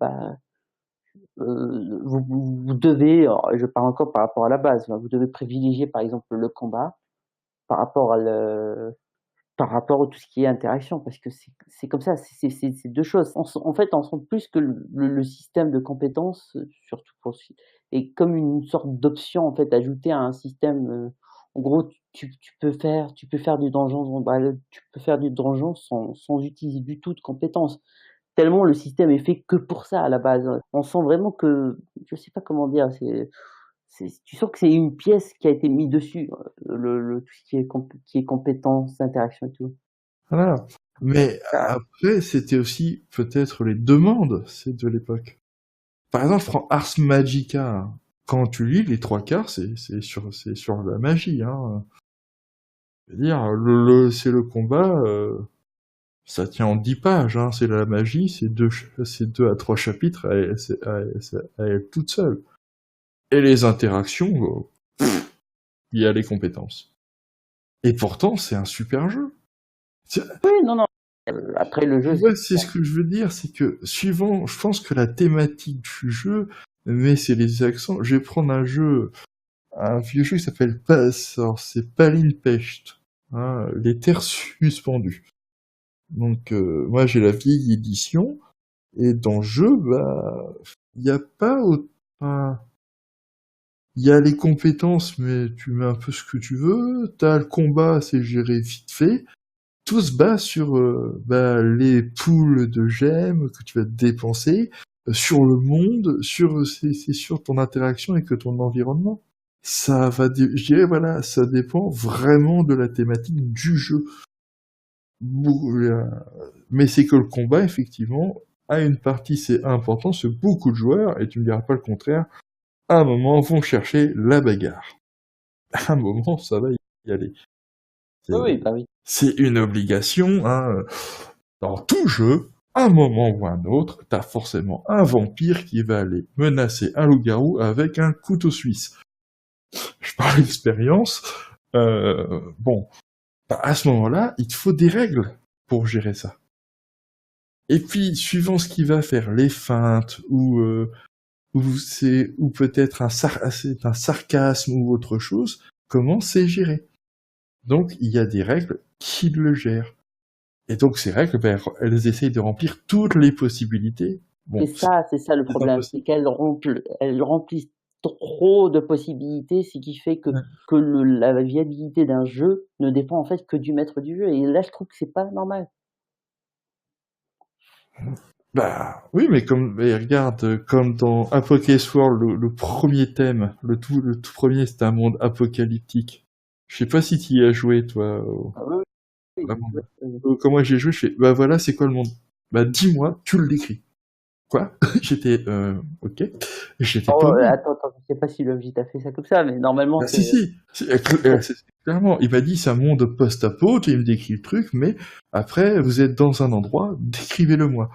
vous devez, alors, je parle encore par rapport à la base, vous devez privilégier, par exemple, le combat par rapport par rapport à tout ce qui est interaction, parce que c'est comme ça, c'est deux choses. En fait, on sent plus que le système de compétences, surtout est comme une sorte d'option, en fait, ajoutée à un système. En gros, tu peux faire du donjon, tu peux faire du donjon sans utiliser du tout de compétences. Tellement le système est fait que pour ça à la base. On sent vraiment que, je sais pas comment dire, tu sens que c'est une pièce qui a été mise dessus, tout ce qui est compétences, interaction et tout. Voilà. Mais Ça, après, c'était aussi peut-être les demandes de l'époque. Par exemple, je prends Ars Magica, hein. Quand tu lis, les trois quarts, c'est sur la magie, hein. Je veux dire, c'est le combat, ça tient en 10 pages, hein. C'est la magie, c'est 2 à 3 chapitres à elle toute seule. Et les interactions, il y a les compétences. Et pourtant, c'est un super jeu. oui, non, après le jeu, Ouais, c'est ce que je veux dire, c'est que suivant, je pense que la thématique du jeu, mais c'est les accents. Je vais prendre un vieux jeu qui s'appelle c'est Palimpest, hein, les terres suspendues. Donc moi j'ai la vieille édition, et dans le jeu, il y a pas autant. Il y a les compétences, mais tu mets un peu ce que tu veux. T'as le combat, c'est géré vite fait. Tout se base sur les poules de gemmes que tu vas dépenser, sur le monde, c'est sur ton interaction avec ton environnement. Je dirais voilà, ça dépend vraiment de la thématique du jeu. Mais c'est que le combat, effectivement, a une partie, c'est important, c'est beaucoup de joueurs, et tu me diras pas le contraire, à un moment vont chercher la bagarre. À un moment, ça va y aller. oui, oui. C'est une obligation, hein. Dans tout jeu, un moment ou un autre, t'as forcément un vampire qui va aller menacer un loup-garou avec un couteau suisse. Je parle d'expérience. À ce moment-là, il te faut des règles pour gérer ça. Et puis, suivant ce qu'il va faire, les feintes, ou peut-être c'est un sarcasme ou autre chose, comment c'est géré. Donc, il y a des règles qui le gèrent. Et donc, ces règles, ben, elles essayent de remplir toutes les possibilités. Bon, C'est ça le c'est problème, c'est impossible. elles remplissent trop de possibilités, ce qui fait Ouais. que la viabilité d'un jeu ne dépend en fait que du maître du jeu. Et là, je trouve que c'est pas normal. Bah, oui, mais regarde, comme dans Apocalypse World, le premier thème, le tout premier, c'était un monde apocalyptique. Je sais pas si tu y as joué, toi, Ah oui, oui, vraiment. oui, oui. Quand moi j'ai joué, je fais, bah voilà, c'est quoi le monde? Bah dis-moi, tu le décris. Quoi? J'étais, ok. J'étais Oh, paumé. attends, je sais pas si le MJ t'a fait ça comme ça, mais normalement, Bah si, si. Clairement, il m'a dit c'est un monde post-apo, il me décrit le truc, mais après, vous êtes dans un endroit, décrivez-le moi.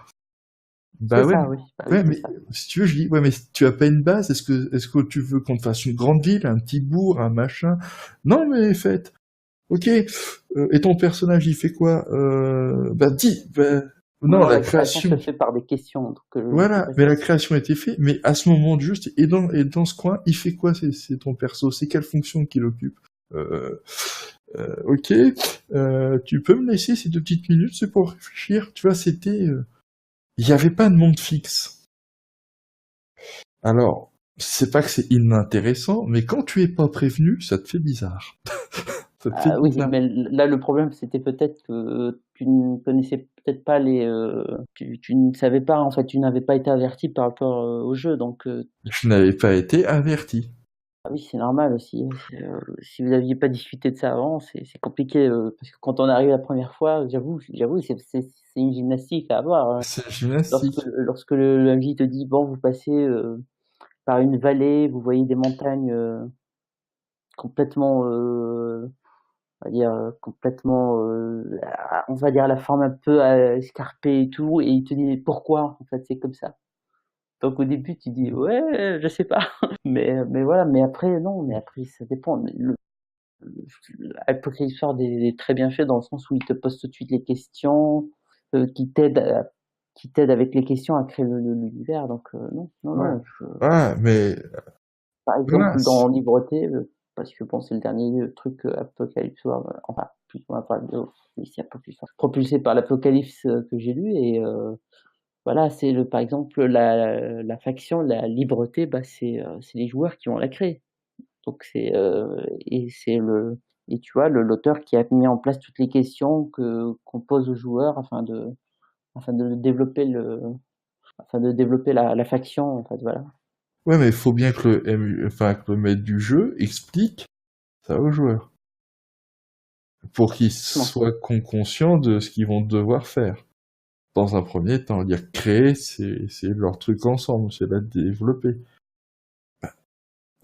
c'est Bah ça, oui. Bah oui, ouais, c'est mais ça. si tu veux, je dis, ouais, mais tu as pas une base, est-ce que tu veux qu'on te fasse une grande ville, un petit bourg, un machin? Non, mais faites. Ok. Et ton personnage, il fait quoi? Bah dis, bah, non, Non, la la création se création. fait par des questions, donc c'est Voilà, pas mais ça. la création a été faite, mais à ce moment de juste, et dans ce coin, il fait quoi, c'est ton perso? C'est quelle fonction qu'il occupe? Euh, ok, tu peux me laisser ces 2 petites minutes, c'est pour réfléchir. Tu vois, il n'y avait pas de monde fixe. Alors, c'est pas que c'est inintéressant, mais quand tu es pas prévenu, ça te fait bizarre. Ça te fait Ah oui, bizarre. mais là, le problème, c'était peut-être que tu ne connaissais peut-être pas tu ne savais pas, en fait, tu n'avais pas été averti par rapport au jeu, donc Je n'avais pas été averti. ah oui, c'est normal aussi. Si vous n'aviez pas discuté de ça avant, c'est compliqué, parce que quand on arrive la première fois, j'avoue, c'est une gymnastique à avoir, hein. C'est gymnastique. Lorsque le MJ te dit: «Bon, vous passez, par une vallée, vous voyez des montagnes, complètement, on va dire, complètement, on va dire la forme un peu, escarpée et tout», et il te dit: «Mais pourquoi en fait c'est comme ça?» Donc au début tu dis: «Ouais, je sais pas». Mais voilà, mais après non, mais après ça dépend. Mais Apocalypse World est très bien fait dans le sens où il te pose tout de suite les questions, qui t'aident avec les questions à créer l'univers, donc non, non, Ouais. non, Ah, mais, par exemple, mince. dans Libreté, parce que bon, c'est le dernier truc Apocalypse World, enfin, plus ou moins, enfin, oui, c'est Apocalypse World, propulsé par l'Apocalypse que j'ai lu, et voilà, par exemple, la faction, la Libreté, bah, c'est les joueurs qui vont la créer. Donc et c'est et tu vois, l'auteur qui a mis en place toutes les questions qu'on pose aux joueurs afin de développer la faction, en fait, voilà. Ouais, mais il faut bien que que le maître du jeu explique ça aux joueurs. Pour qu'ils Bon. soient conscients de ce qu'ils vont devoir faire. Dans un premier temps, dire créer, c'est leur truc ensemble, c'est la développer.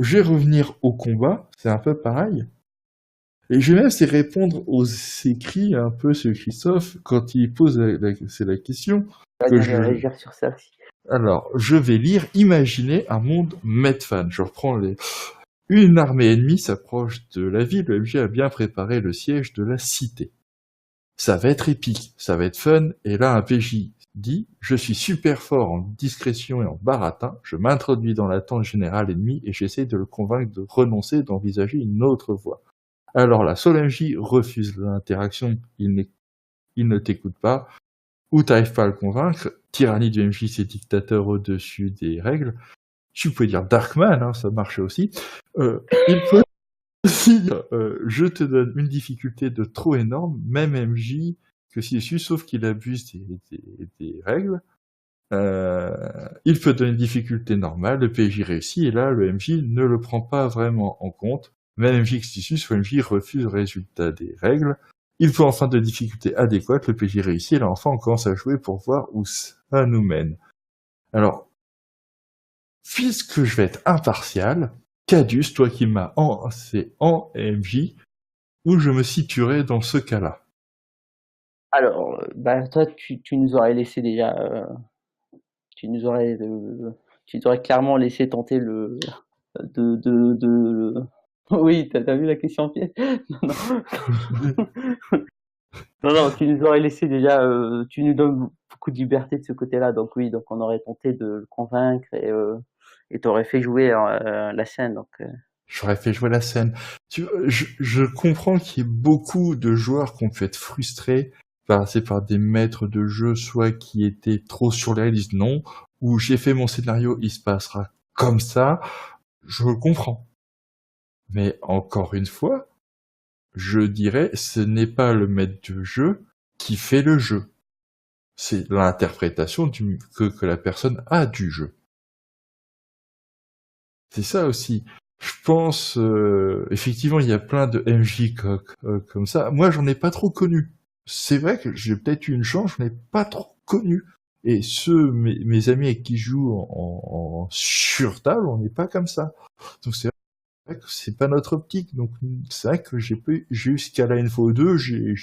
Je vais revenir au combat, c'est un peu pareil. Et je vais même c'est répondre aux écrits un peu sur Christophe quand il pose c'est la question Ouais, que j'allais je. réagir sur ça aussi. Alors, je vais lire Imaginez un monde Medfan. Je reprends les. Une armée ennemie s'approche de la ville. Le MJ a bien préparé le siège de la cité. Ça va être épique, ça va être fun. Et là, un PJ dit, je suis super fort en discrétion et en baratin, je m'introduis dans la tente générale ennemie et j'essaie de le convaincre de renoncer, d'envisager une autre voie. Alors là, Solange refuse l'interaction, il ne t'écoute pas, ou t'arrives pas à le convaincre, tyrannie du MJ, c'est dictateur au-dessus des règles. Tu peux dire Darkman, hein, ça marchait aussi. Il peut si je te donne une difficulté de trop énorme, même MJ, que s'il suit, sauf qu'il abuse des règles, il peut donner une difficulté normale, le PJ réussit, et là, le MJ ne le prend pas vraiment en compte. Même MJ que s'il suit, soit MJ refuse le résultat des règles. Il faut enfin de difficultés adéquates, le PJ réussit, et là, enfin, on commence à jouer pour voir où ça nous mène. Alors, puisque je vais être impartial, Cadus, toi qui m'as c'est en MJ, où je me situerais dans ce cas-là. Alors, bah, toi, tu nous aurais laissé déjà, tu nous aurais, tu nous aurais clairement laissé tenter de... Oui, t'as vu la question piège? Non, non. Non, non, tu nous aurais laissé déjà, tu nous donnes beaucoup de liberté de ce côté-là, donc oui, donc on aurait tenté de le convaincre et t'aurais fait jouer la scène, donc J'aurais fait jouer la scène. Je comprends qu'il y ait beaucoup de joueurs qui ont pu être frustrés passer par des maîtres de jeu, soit qui étaient trop sur les rails, ils disent non, ou j'ai fait mon scénario, il se passera comme ça. Je le comprends. Mais encore une fois, je dirais, ce n'est pas le maître de jeu qui fait le jeu. C'est l'interprétation que la personne a du jeu. C'est ça aussi. Je pense, effectivement, il y a plein de MJ comme ça. Moi, j'en ai pas trop connu. C'est vrai que j'ai peut-être eu une chance, je n'ai pas trop connu. Et mes amis avec qui je joue en sur table, on n'est pas comme ça. Donc c'est vrai que c'est pas notre optique. Donc c'est vrai que j'ai eu ce cas-là une fois ou deux, j'ai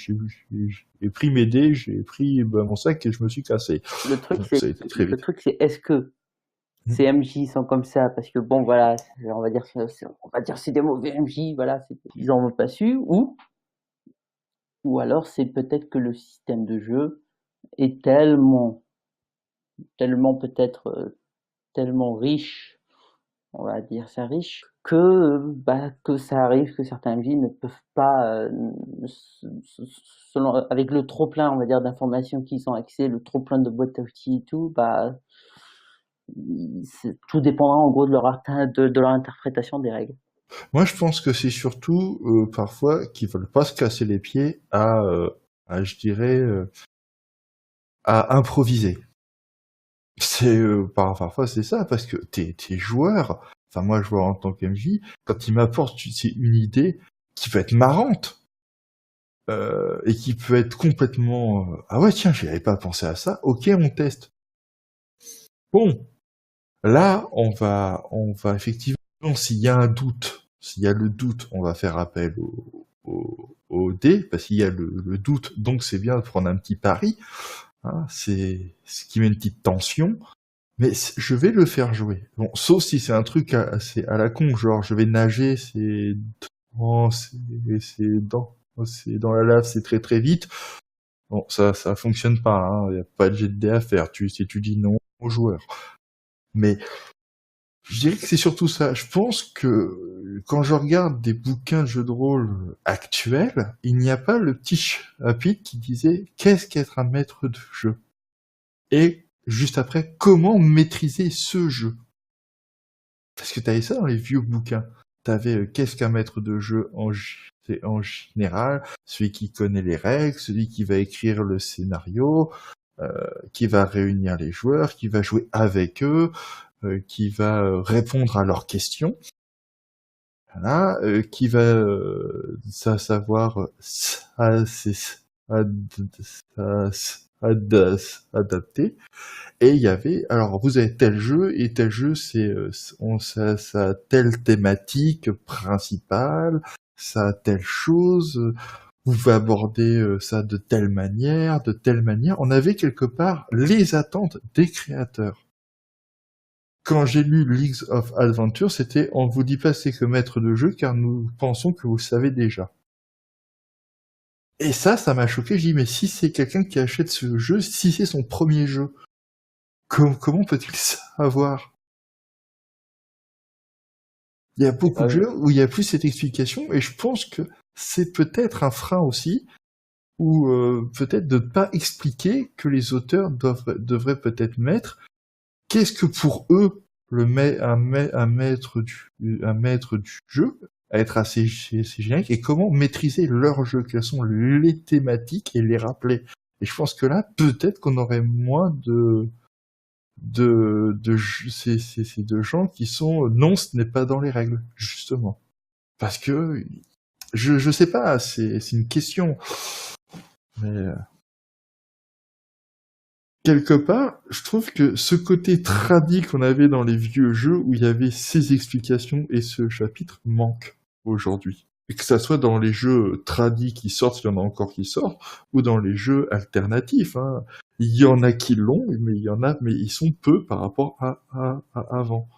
pris mes dés, j'ai pris mon sac et je me suis cassé. le truc Donc c'est, ça a été très le vite. truc c'est, est-ce que ces MJ sont comme ça parce que bon voilà, on va dire, on va dire c'est des mauvais MJ, voilà, ils en ont pas su, ou alors c'est peut-être que le système de jeu est tellement peut-être tellement riche, on va dire ça riche, que ça arrive que certains MJ ne peuvent pas, selon, avec le trop plein, on va dire, d'informations qu'ils ont accès, le trop plein de boîtes à outils et tout, tout dépendra en gros de de leur interprétation des règles. Moi, je pense que c'est surtout parfois qu'ils veulent pas se casser les pieds je dirais, à improviser. C'est parfois c'est ça parce que tes joueurs, enfin moi je vois en tant qu'MJ, quand ils m'apportent une idée qui peut être marrante et qui peut être complètement ah ouais tiens j'y avais pas pensé à ça, ok on teste. Bon là on va effectivement s'il y a un doute, s'il y a le doute, on va faire appel au dé parce qu'il y a le doute, donc c'est bien de prendre un petit pari. Hein, c'est ce qui met une petite tension. Mais je vais le faire jouer. Bon, sauf si c'est un truc assez à la con, genre je vais nager, oh, c'est dans la lave, c'est très très vite. Bon, ça fonctionne pas, hein. Y a pas de jet de dés à faire. Si tu dis non au joueur. Mais je dirais que c'est surtout ça. Je pense que quand je regarde des bouquins de jeux de rôle actuels, il n'y a pas le petit chapitre qui disait qu'est-ce qu'être un maître de jeu et juste après comment maîtriser ce jeu. Parce que t'avais ça dans les vieux bouquins. T'avais qu'est-ce qu'un maître de jeu c'est en général celui qui connaît les règles, celui qui va écrire le scénario, qui va réunir les joueurs, qui va jouer avec eux, qui va répondre à leurs questions, voilà, qui va savoir adapter. Et il y avait, alors vous avez tel jeu et tel jeu, ça a telle thématique principale, ça a telle chose. Vous pouvez aborder ça de telle manière, de telle manière. On avait quelque part les attentes des créateurs. Quand j'ai lu Leagues of Adventure, c'était on vous dit pas c'est que maître de jeu car nous pensons que vous le savez déjà. Et ça m'a choqué. J'ai dit mais si c'est quelqu'un qui achète ce jeu, si c'est son premier jeu, comment peut-il savoir? Il y a beaucoup de Ouais, jeux où il y a plus cette explication et je pense que c'est peut-être un frein aussi ou peut-être de ne pas expliquer que les auteurs devraient peut-être mettre qu'est-ce que pour eux un maître du jeu à être assez générique et comment maîtriser leur jeu, quelles sont les thématiques et les rappeler. Et je pense que là peut-être qu'on aurait moins c'est de gens qui sont non ce n'est pas dans les règles justement parce que je sais pas c'est une question mais quelque part je trouve que ce côté tradi qu'on avait dans les vieux jeux où il y avait ces explications et ce chapitre manque aujourd'hui et que ça soit dans les jeux tradis qui sortent, il y en a encore qui sortent, ou dans les jeux alternatifs, hein. Il y en a qui l'ont, mais il y en a, mais ils sont peu par rapport à avant.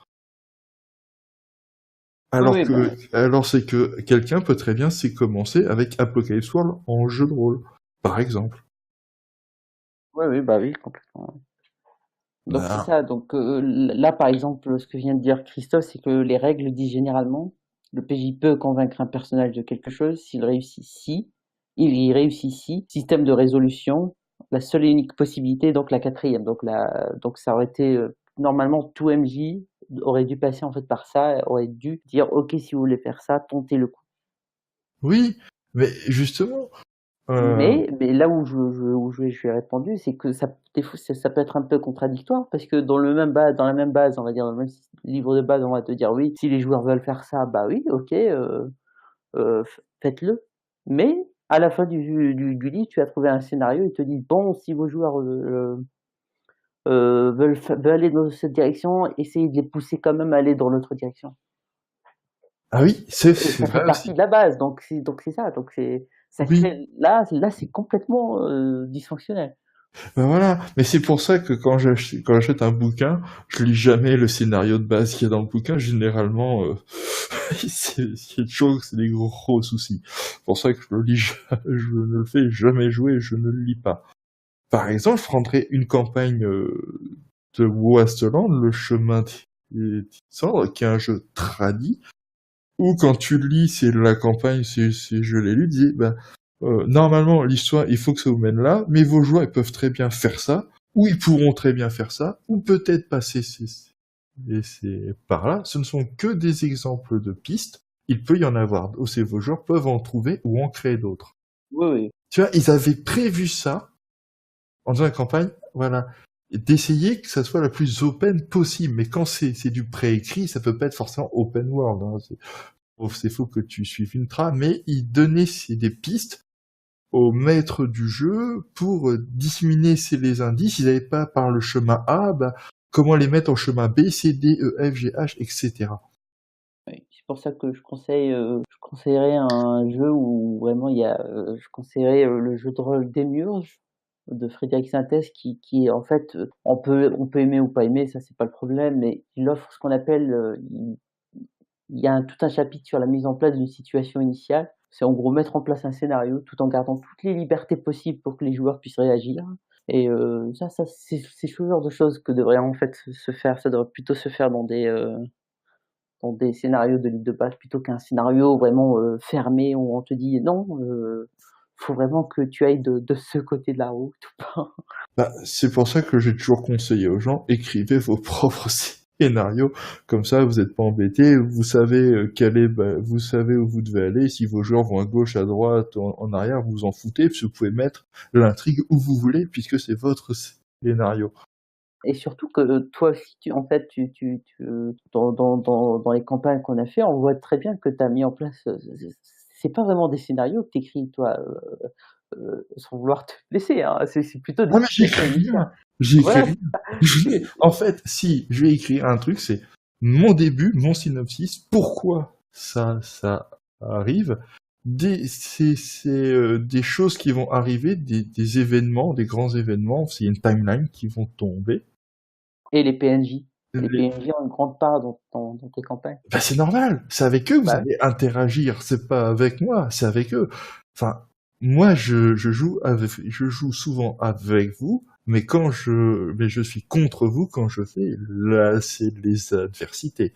oui, oui, bah, Alors c'est que quelqu'un peut très bien s'y commencer avec Apocalypse World en jeu de rôle. par exemple. Oui, oui, bah oui, complètement. Donc c'est Ben, ça. Donc là, par exemple, ce que vient de dire Christophe, c'est que les règles disent généralement, le PJ peut convaincre un personnage de quelque chose s'il réussit si, il y réussit si, système de résolution, la seule et unique possibilité, donc la quatrième. Donc ça aurait été normalement tout MJ aurait dû passer en fait par ça, aurait dû dire ok si vous voulez faire ça, tentez le coup. oui, mais justement, euh, Mais là où je lui ai répondu, c'est que des fois, ça peut être un peu contradictoire parce que dans la même base, on va dire, dans le même livre de base, on va te dire oui, si les joueurs veulent faire ça, bah oui, ok, faites-le. Mais à la fin du livre, tu as trouvé un scénario, ils te disent bon, si vos joueurs veulent aller dans cette direction, essayez de les pousser quand même à aller dans l'autre direction. ah oui, Et c'est ça fait vrai partie aussi. de la base, donc c'est ça, donc ça Oui, crée là c'est complètement dysfonctionnel. ben voilà. Mais c'est pour ça que quand j'achète un bouquin, je lis jamais le scénario de base qu'il y a dans le bouquin. Généralement, c'est toujours c'est des gros soucis. C'est pour ça que je le lis, je ne le fais jamais jouer, je ne le lis pas. Par exemple, je prendrais une campagne de Wasteland, le chemin des cendres, qui est un jeu tradit, où quand tu le lis, c'est la campagne, je l'ai lu, dit, ben, normalement, l'histoire, il faut que ça vous mène là, mais vos joueurs, ils peuvent très bien faire ça, ou ils pourront très bien faire ça, ou peut-être passer par là. Ce ne sont que des exemples de pistes. Il peut y en avoir, aussi vos joueurs peuvent en trouver ou en créer d'autres. Oui, oui. Tu vois, ils avaient prévu ça en faisant la campagne, voilà, d'essayer que ça soit la plus open possible. Mais quand c'est du préécrit, ça peut pas être forcément open world. Hein. C'est faux que tu suives une trame, mais il donnait des pistes au maître du jeu pour disséminer les indices. Ils n'avaient pas par le chemin A, bah, comment les mettre en chemin B, C, D, E, F, G, H, etc. Oui. C'est pour ça que je conseillerais un jeu où vraiment je conseillerais le jeu de rôle Demiurge de Frédéric Sintès qui est en fait, on peut aimer ou pas aimer, ça c'est pas le problème, mais il offre ce qu'on appelle, il y a tout un chapitre sur la mise en place d'une situation initiale. C'est en gros mettre en place un scénario tout en gardant toutes les libertés possibles pour que les joueurs puissent réagir. Et ça c'est ce genre de choses que devrait en fait se faire. Ça devrait plutôt se faire dans des scénarios de livre de base plutôt qu'un scénario vraiment fermé où on te dit non, faut vraiment que tu ailles de ce côté de la route ou pas. Bah, c'est pour ça que j'ai toujours conseillé aux gens, écrivez vos propres scénarios, comme ça vous n'êtes pas embêtés, vous savez vous savez où vous devez aller, si vos joueurs vont à gauche, à droite, en arrière, vous vous en foutez, parce que vous pouvez mettre l'intrigue où vous voulez, puisque c'est votre scénario. Et surtout que toi aussi, en fait, dans les campagnes qu'on a fait, on voit très bien que tu as mis en place. C'est pas vraiment des scénarios que tu écris, toi, sans vouloir te blesser. Hein, c'est plutôt des Ah mais situations j'écris rien, initiales. j'écris Voilà, rien. En fait, si je vais écrire un truc, c'est mon début, mon synopsis, pourquoi ça arrive, des choses qui vont arriver, des événements, des grands événements, c'est une timeline qui vont tomber. et les PNJ. Les Les- PNJ ont une grande part dans tes campagnes. Ben, c'est normal, c'est avec eux que vous Bah, allez interagir, c'est pas avec moi, c'est avec eux. Enfin, moi je joue souvent avec vous, mais je suis contre vous quand je fais là, c'est les adversités.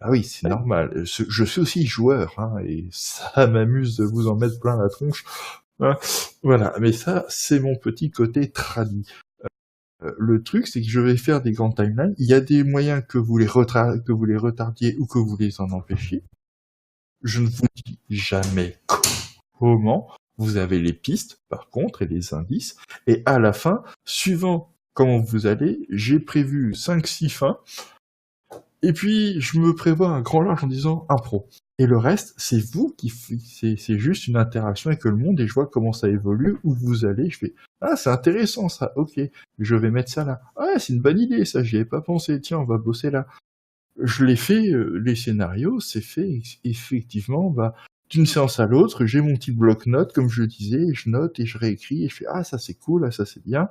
Ah oui, c'est ouais. normal. Je suis aussi joueur, hein, et ça m'amuse de vous en mettre plein la tronche. Hein. Voilà, mais ça, c'est mon petit côté tradit. Le truc, c'est que je vais faire des grandes timelines. Il y a des moyens que que vous les retardiez ou que vous les en empêchiez. Je ne vous dis jamais comment. Vous avez les pistes, par contre, et les indices. Et à la fin, suivant comment vous allez, j'ai prévu 5-6 fins. Et puis, je me prévois un grand large en disant impro. Et le reste, c'est vous c'est juste une interaction avec le monde et je vois comment ça évolue, où vous allez, je fais, ah, c'est intéressant ça, ok, je vais mettre ça là. Ah, c'est une bonne idée ça, j'y avais pas pensé, tiens, on va bosser là. Je l'ai fait, les scénarios, c'est fait, effectivement, bah, d'une séance à l'autre, j'ai mon petit bloc-notes, comme je le disais, et je note et je réécris et je fais, ah, ça c'est cool, ah, ça c'est bien.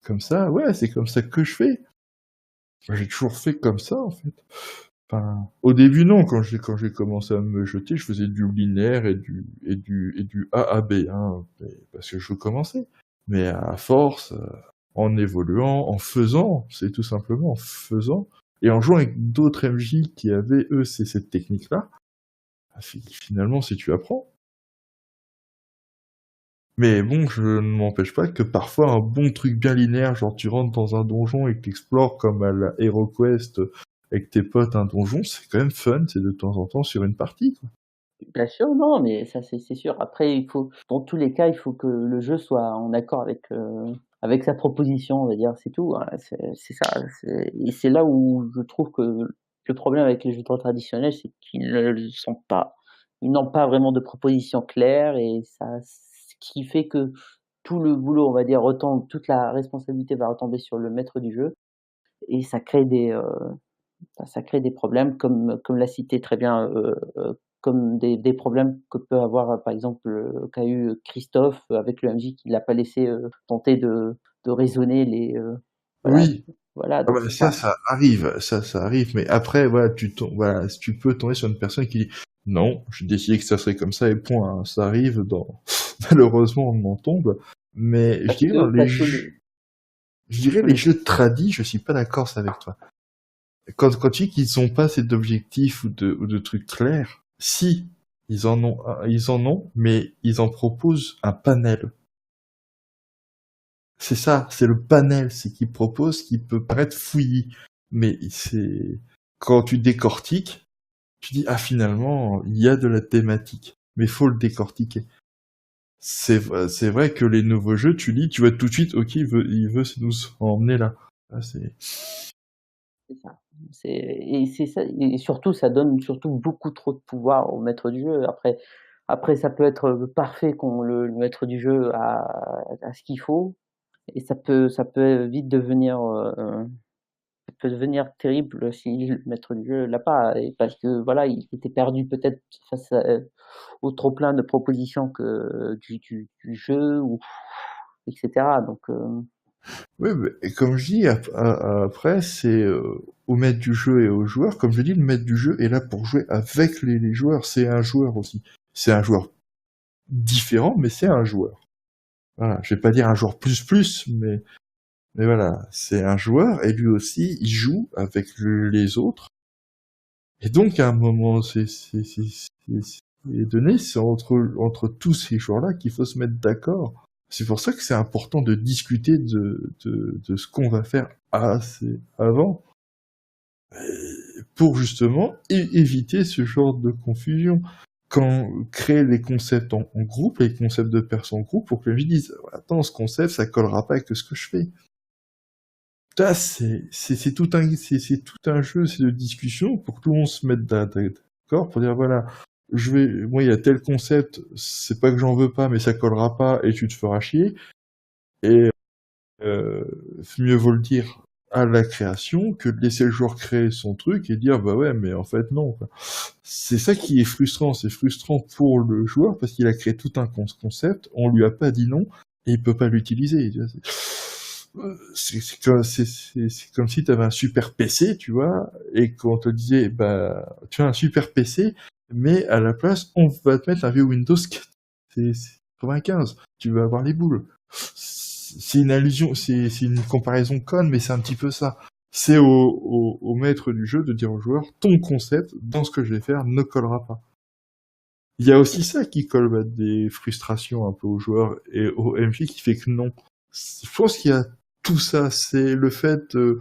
Comme ça, ouais, c'est comme ça que je fais. J'ai toujours fait comme ça, en fait. Enfin, au début, non. Quand j'ai commencé à me jeter, je faisais du linéaire et du A à B, hein, parce que je commençais. Mais à force, en évoluant, en faisant, c'est tout simplement en faisant, et en jouant avec d'autres MJ qui avaient, eux, cette technique-là, finalement, si tu apprends. Mais bon, je ne m'empêche pas que parfois un bon truc bien linéaire, genre tu rentres dans un donjon et que t'explores comme à la HeroQuest avec tes potes un donjon, c'est quand même fun, c'est de temps en temps sur une partie, quoi. Bien sûr, non, mais ça c'est sûr. Après, il faut, dans tous les cas, il faut que le jeu soit en accord avec sa proposition, on va dire, c'est tout, hein. C'est ça. Et c'est là où je trouve que le problème avec les jeux de rôle traditionnels, c'est qu'ils ne sont pas, ils n'ont pas vraiment de proposition claire, et ça, ce qui fait que tout le boulot, on va dire, retombe, toute la responsabilité va retomber sur le maître du jeu, et ça crée des problèmes, comme l'a cité très bien, comme des problèmes que peut avoir, par exemple, qu'a eu Christophe avec le MJ, qui l'a pas laissé tenter de raisonner voilà, Oui, voilà, ah donc bah, c'est ça, ça. ça arrive, mais après, voilà, voilà, tu peux tomber sur une personne qui dit non, j'ai décidé que ça serait comme ça et point, hein. Ça arrive malheureusement, on en tombe, mais je dirais dans les Parce que jeux, je parce dirais que les jeux tradis, je suis pas d'accord avec toi. Quand tu dis qu'ils ont pas cet objectif ou de trucs clairs, si, ils en ont, mais ils en proposent un panel. C'est ça, c'est le panel, c'est qu'ils proposent, qui peut paraître fouillis. Mais quand tu décortiques, tu dis, ah, finalement, il y a de la thématique. Mais faut le décortiquer. C'est vrai que les nouveaux jeux, tu lis, tu vois tout de suite, ok, il veut nous emmener là. Ah, c'est ça. C'est ça, et surtout, ça donne surtout beaucoup trop de pouvoir au maître du jeu. Après, ça peut être parfait quand le maître du jeu a ce qu'il faut, et ça peut vite devenir, ça peut devenir terrible si le maître du jeu l'a pas, et parce que voilà, il était perdu peut-être face au trop plein de propositions que du jeu, ou etc. Donc Oui, et comme je dis, après, c'est au maître du jeu et aux joueurs. Comme je dis, le maître du jeu est là pour jouer avec les joueurs. C'est un joueur aussi. C'est un joueur différent, mais c'est un joueur. Voilà, je vais pas dire un joueur plus, mais voilà, c'est un joueur, et lui aussi, il joue avec les autres. Et donc, à un moment, c'est donné, c'est entre tous ces joueurs-là qu'il faut se mettre d'accord. C'est pour ça que c'est important de discuter de ce qu'on va faire avant, pour justement éviter ce genre de confusion. Quand créer les concepts en groupe, les concepts de perso en groupe, pour que les gens disent, attends, ce concept, ça collera pas avec ce que je fais. Ça, c'est tout un jeu, c'est de discussion pour que tout le monde se mette d'accord, pour dire voilà, moi il y a tel concept, c'est pas que j'en veux pas, mais ça collera pas et tu te feras chier. Et mieux vaut le dire à la création que de laisser le joueur créer son truc et dire bah ouais, mais en fait non, quoi. C'est ça qui est frustrant, c'est frustrant pour le joueur parce qu'il a créé tout un concept, on lui a pas dit non et il peut pas l'utiliser. C'est comme si tu avais un super PC, tu vois, et qu'on te disait, bah, tu as un super PC, mais à la place, on va te mettre un vieux Windows 95. Tu vas avoir les boules. C'est une allusion, c'est une comparaison conne, mais c'est un petit peu ça. C'est au maître du jeu de dire au joueur, ton concept, dans ce que je vais faire, ne collera pas. Il y a aussi ça qui colle des frustrations un peu aux joueurs et au MJ qui fait que non. Je pense qu'il y a tout ça, c'est le fait, il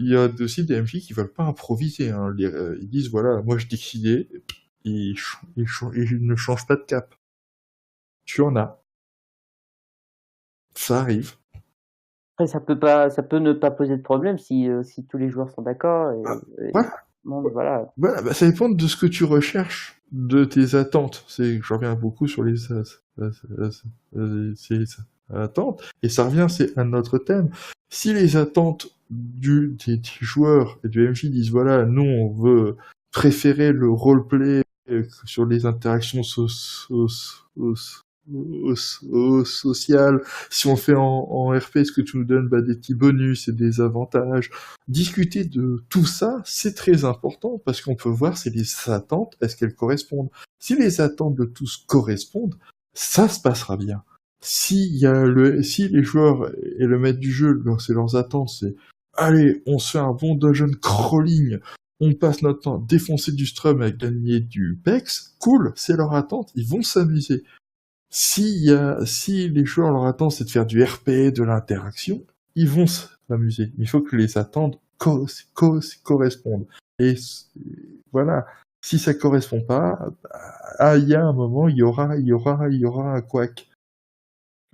y a aussi des MJ qui veulent pas improviser, hein. Ils disent voilà, moi je décidais, ils ne changent pas de cap. Tu en as. Ça arrive. après, ça peut ne pas poser de problème si tous les joueurs sont d'accord, et Voilà. bon, voilà. Voilà, bah, ça dépend de ce que tu recherches, de tes attentes. Je reviens beaucoup sur ces attentes, et ça revient, c'est un autre thème. Si les attentes des joueurs et du MJ disent voilà, nous on veut préférer le roleplay sur les interactions au social. Si on fait en RP, est-ce que tu nous donnes des petits bonus et des avantages? Discuter de tout ça, c'est très important parce qu'on peut voir si les attentes, est-ce qu'elles correspondent. Si les attentes de tous correspondent, ça se passera bien. Si les joueurs et le maître du jeu, c'est leurs attentes, c'est allez, on se fait un bon dungeon crawling, on passe notre temps à défoncer du Strum avec gagner du PEX, cool, c'est leur attente, ils vont s'amuser. Si les joueurs, leur attente, c'est de faire du RP, de l'interaction, ils vont s'amuser. Il faut que les attentes correspondent. Et voilà. Si ça correspond pas, il y a un moment, il y aura un couac.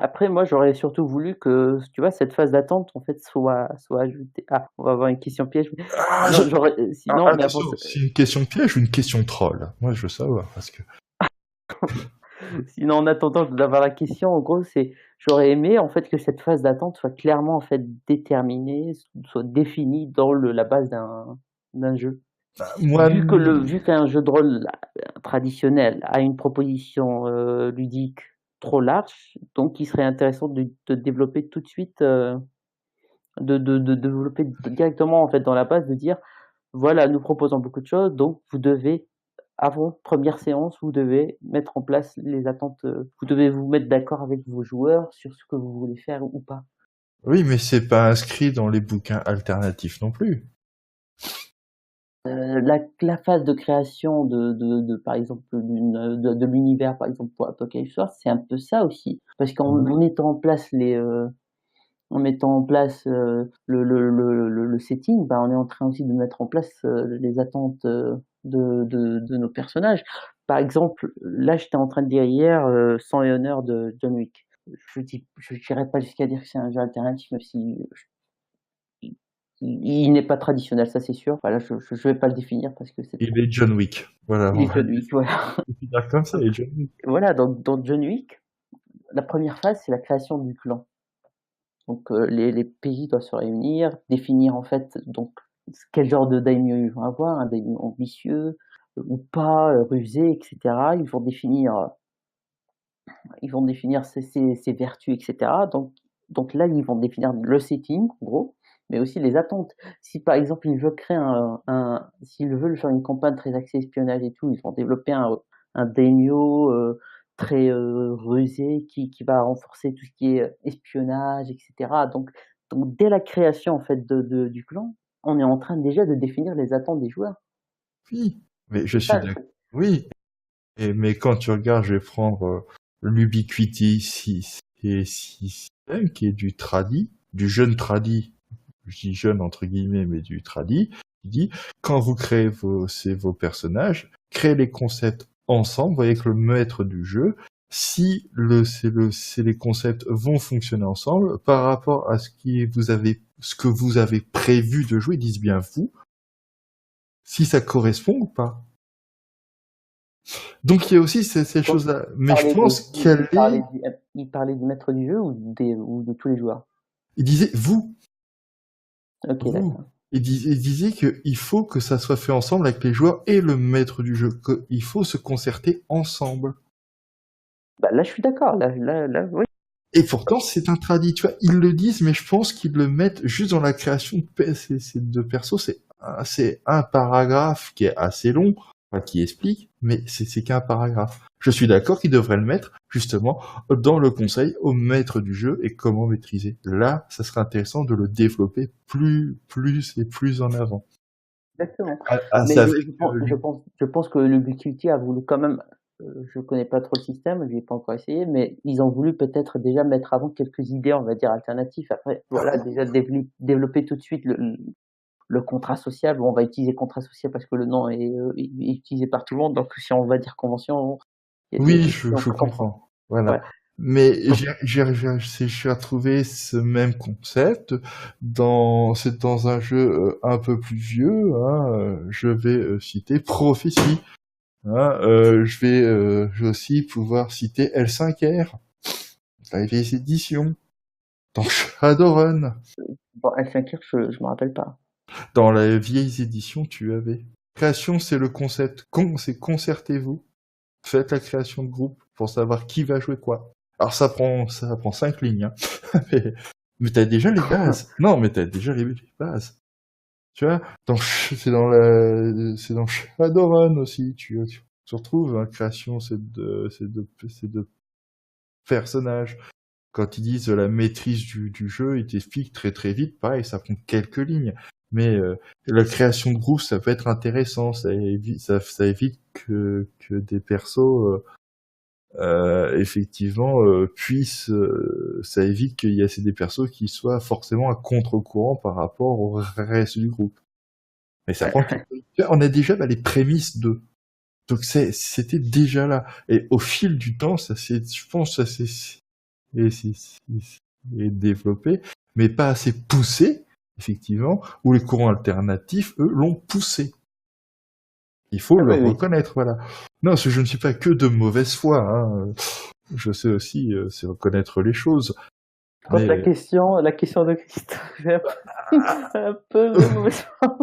Après, moi, j'aurais surtout voulu que, tu vois, cette phase d'attente, en fait, soit ajoutée. Ah, on va avoir une question piège. Sinon, mais attention, c'est une question piège ou une question troll? Moi, je veux savoir, parce que... Sinon, en attendant d'avoir la question, en gros, j'aurais aimé, en fait, que cette phase d'attente soit clairement, en fait, déterminée, soit définie dans la base d'un jeu. Vu qu'un jeu de rôle traditionnel a une proposition ludique trop large, donc il serait intéressant de développer tout de suite, de développer directement en fait dans la base, de dire voilà, nous proposons beaucoup de choses, donc vous devez, avant première séance, vous devez mettre en place les attentes, vous devez vous mettre d'accord avec vos joueurs sur ce que vous voulez faire ou pas. Oui, mais c'est pas inscrit dans les bouquins alternatifs non plus. La phase de création par exemple de l'univers, par exemple pour Apocalypse World, c'est un peu ça aussi, parce qu'en mettant en place le setting, on est en train aussi de mettre en place les attentes de nos personnages. Par exemple, là j'étais en train de dire hier Sang et honneur de John Wick. Je n'irai pas jusqu'à dire que c'est un jeu alternatif, même si il n'est pas traditionnel, ça c'est sûr. Voilà, je vais pas le définir parce que c'est. Il est John Wick. Voilà. Il est John Wick, voilà. Comme ça, il est John Wick. Voilà, dans John Wick, la première phase, c'est la création du clan. Donc les pays doivent se réunir, définir en fait donc quel genre de daimyo ils vont avoir, un daimyo ambitieux ou pas, rusé, etc. Ils vont définir ses vertus, etc. Donc là, ils vont définir le setting, en gros, mais aussi les attentes. Si par exemple ils veulent créer s'ils veulent faire une campagne très axée espionnage et tout, ils vont développer un daimyo très rusé qui va renforcer tout ce qui est espionnage, etc. Donc dès la création en fait du clan, on est en train déjà de définir les attentes des joueurs. Oui, mais je suis d'accord. Oui, mais quand tu regardes, je vais prendre l'Ubiquity 6 et 6 qui est du tradi, du jeune tradi, je dis jeune entre guillemets, mais du tradi, qui dit quand vous créez vos personnages, créez les concepts ensemble avec le maître du jeu. Si les concepts vont fonctionner ensemble par rapport à ce que vous avez prévu de jouer, disent bien vous, si ça correspond ou pas. Donc il y a aussi ces choses-là. Mais je pense qu'elle est... Il parlait du maître du jeu ou de tous les joueurs? Il disait vous. Ok, d'accord. Il disait qu'il faut que ça soit fait ensemble avec les joueurs et le maître du jeu. Qu'il faut se concerter ensemble. Là, je suis d'accord. Là, oui. Et pourtant, c'est un tradit. Tu vois, ils le disent, mais je pense qu'ils le mettent juste dans la création de persos. C'est un paragraphe qui est assez long, qui explique, mais c'est qu'un paragraphe. Je suis d'accord qu'ils devraient le mettre, justement, dans le conseil au maître du jeu et comment maîtriser. Là, ça serait intéressant de le développer plus et plus en avant. Exactement. Mais je pense que l'Ubiquity a voulu quand même, je connais pas trop le système, je l'ai pas encore essayé, mais ils ont voulu peut-être déjà mettre avant quelques idées, on va dire, alternatives. Après, voilà, déjà développer tout de suite le contrat social. Bon, on va utiliser contrat social parce que le nom est utilisé par tout le monde, donc si on va dire convention... Oui, je comprends. Voilà. Ouais. Mais j'ai retrouvé ce même concept c'est dans un jeu un peu plus vieux, hein, je vais citer Prophétie. Hein, je vais aussi pouvoir citer L5R, la vieille édition, dans Shadowrun. Bon, L5R, je me rappelle pas. Dans la vieille édition, tu avais. Création, c'est le concept. C'est concertez-vous. faites la création de groupe pour savoir qui va jouer quoi. Alors ça prend 5 lignes, hein. mais t'as déjà les bases. Non, mais t'as déjà les bases. Tu vois, c'est dans Shadowrun aussi, tu retrouves, hein, création, c'est de personnages. Quand ils disent la maîtrise du jeu, ils t'expliquent très très vite, pareil, ça prend quelques lignes. Mais la création de groupe, ça peut être intéressant, ça évite que des persos effectivement puissent, ça évite qu'il y ait des persos qui soient forcément à contre-courant par rapport au reste du groupe. Mais ça prend on a déjà les prémices de. Donc c'était déjà là. Et au fil du temps, je pense, ça s'est développé, mais pas assez poussé, effectivement, où les courants alternatifs, eux, l'ont poussé. Il faut le reconnaître, voilà. Non, parce que je ne suis pas que de mauvaise foi, hein. Je sais aussi, c'est reconnaître les choses. Quand la question de Christophe, j'ai un peu de mauvaise foi.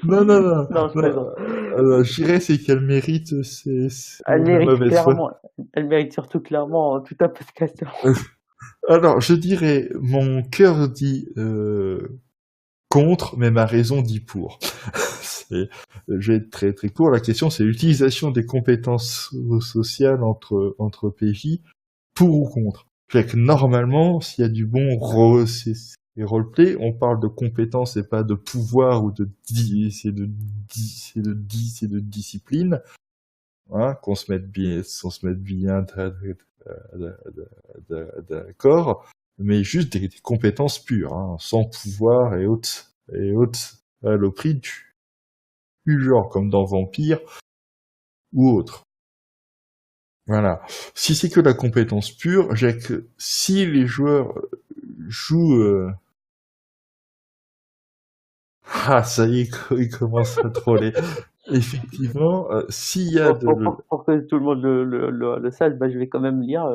Non, Non, je plaisante. Je dirais, c'est qu'elle mérite, Elle mérite clairement, elle mérite surtout clairement tout un podcast. Alors, je dirais, mon cœur dit contre, mais ma raison dit pour. Je vais être très très court. La question, c'est l'utilisation des compétences sociales entre PJ, pour ou contre. Fait que normalement, s'il y a du bon roleplay, on parle de compétences et pas de pouvoir ou de discipline. Hein, qu'on se mette bien d'accord, mais juste des compétences pures, hein, sans pouvoir et autres saloperies du genre, comme dans Vampire ou autre. Voilà. Si c'est que la compétence pure, j'ai que si les joueurs jouent ça y est, ils commencent à troller. Effectivement, s'il y a pour que tout le monde le sache, je vais quand même lire.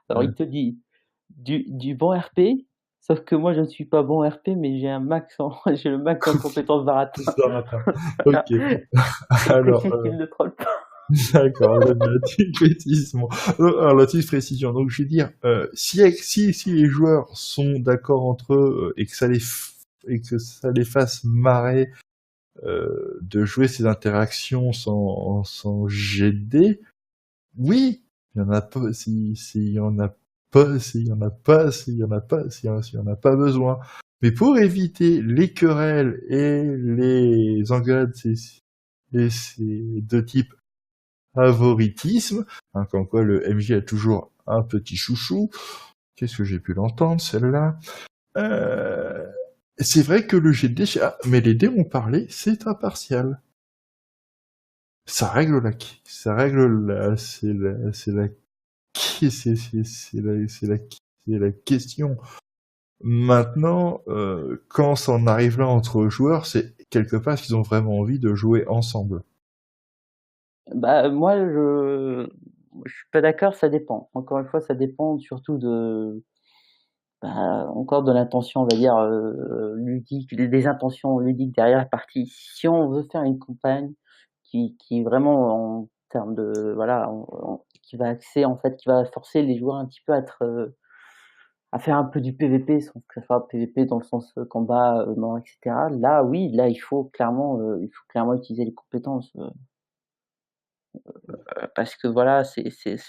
Alors, il te dit du bon RP, sauf que moi, je ne suis pas bon RP, mais j'ai le max en compétences Varata. Ok. Alors, il ne troll pas. D'accord, la petite précision. Alors, la petite précision. Donc, je veux dire, si les joueurs sont d'accord entre eux et que ça les fasse marrer de jouer ces interactions sans GD, oui, il y en a pas. S'il y en a pas besoin. Mais pour éviter les querelles et les engueulades, de type favoritisme, hein, comme quoi le MJ a toujours un petit chouchou. Qu'est-ce que j'ai pu l'entendre, celle-là? C'est vrai que le GD, mais les dés ont parlé, c'est impartial. Ça règle la question. Maintenant, quand ça en arrive là entre joueurs, c'est quelque part qu'ils ont vraiment envie de jouer ensemble. Moi, je suis pas d'accord, ça dépend. Encore une fois, ça dépend surtout encore de l'intention, on va dire, ludique, des intentions ludiques derrière la partie. Si on veut faire une campagne qui vraiment en termes de, voilà, qui va qui va forcer les joueurs un petit peu à faire un peu du PVP, sans que ça soit PVP dans le sens combat, mort, etc. Là, oui, là, il faut clairement utiliser les compétences. Parce que voilà, c'est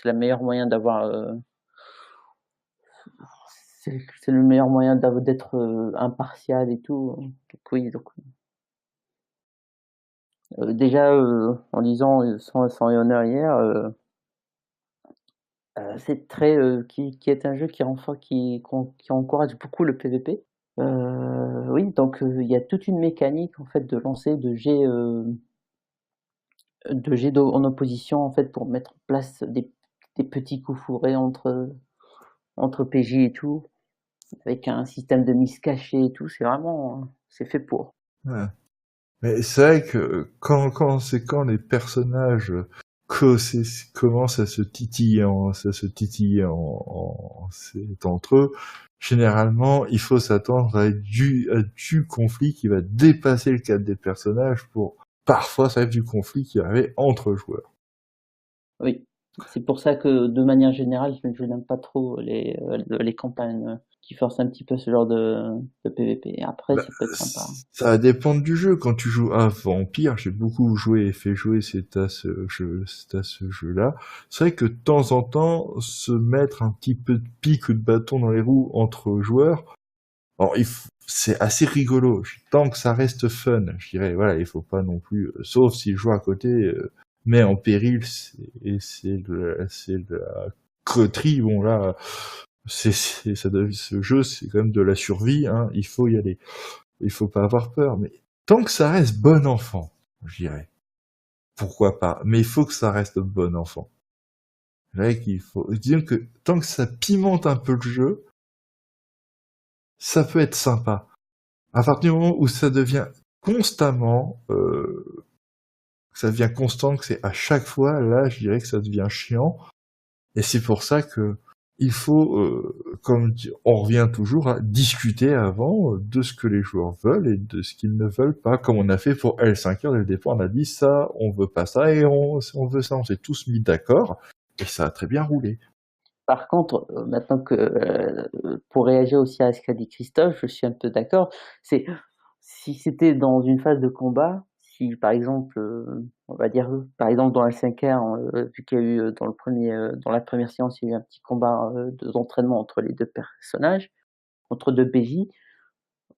le meilleur moyen d'avoir. C'est le meilleur moyen d'être impartial et tout. Donc oui, déjà en lisant Sang et Honneur hier, c'est très qui est un jeu qui encourage beaucoup le PVP. Oui, donc il y a toute une mécanique en fait de lancer de jets en opposition en fait pour mettre en place des petits coups fourrés entre PJ et tout, avec un système de mise cachée et tout. C'est fait pour. Ouais. Mais c'est vrai que quand les personnages commencent à se titiller entre eux, généralement, il faut s'attendre à du conflit qui va dépasser le cadre des personnages pour parfois ça va être du conflit qui arrive entre joueurs. Oui. C'est pour ça que, de manière générale, je n'aime pas trop les campagnes qui forcent un petit peu ce genre de PVP. Après, Bah, ça peut être sympa. ça dépend du jeu. Quand tu joues à Vampire, j'ai beaucoup joué et fait jouer c'est à ce jeu-là. C'est vrai que de temps en temps, se mettre un petit peu de pique ou de bâton dans les roues entre joueurs, alors c'est assez rigolo. Tant que ça reste fun, je dirais, voilà, il faut pas non plus, sauf si le joueur à côté met en péril, c'est de la coterie. Bon là, ce jeu, c'est quand même de la survie, hein, il faut y aller. Il faut pas avoir peur, mais tant que ça reste bon enfant, je dirais. Pourquoi pas? Mais il faut que ça reste bon enfant. Là, qu'il faut, disons que tant que ça pimente un peu le jeu, ça peut être sympa. À partir du moment où ça devient constamment, ça devient constant, que c'est à chaque fois, là, je dirais que ça devient chiant. Et c'est pour ça que il faut, on revient toujours à discuter avant de ce que les joueurs veulent et de ce qu'ils ne veulent pas, comme on a fait pour L5R dès le départ, on a dit ça, on veut pas ça, et on veut ça, on s'est tous mis d'accord, et ça a très bien roulé. Par contre, maintenant que, pour réagir aussi à ce qu'a dit Christophe, je suis un peu d'accord. C'est si c'était dans une phase de combat, si par exemple, on va dire, par exemple dans L5R, vu qu'il y a eu dans la première séance, il y a eu un petit combat d'entraînement entre les deux personnages, entre deux PJ,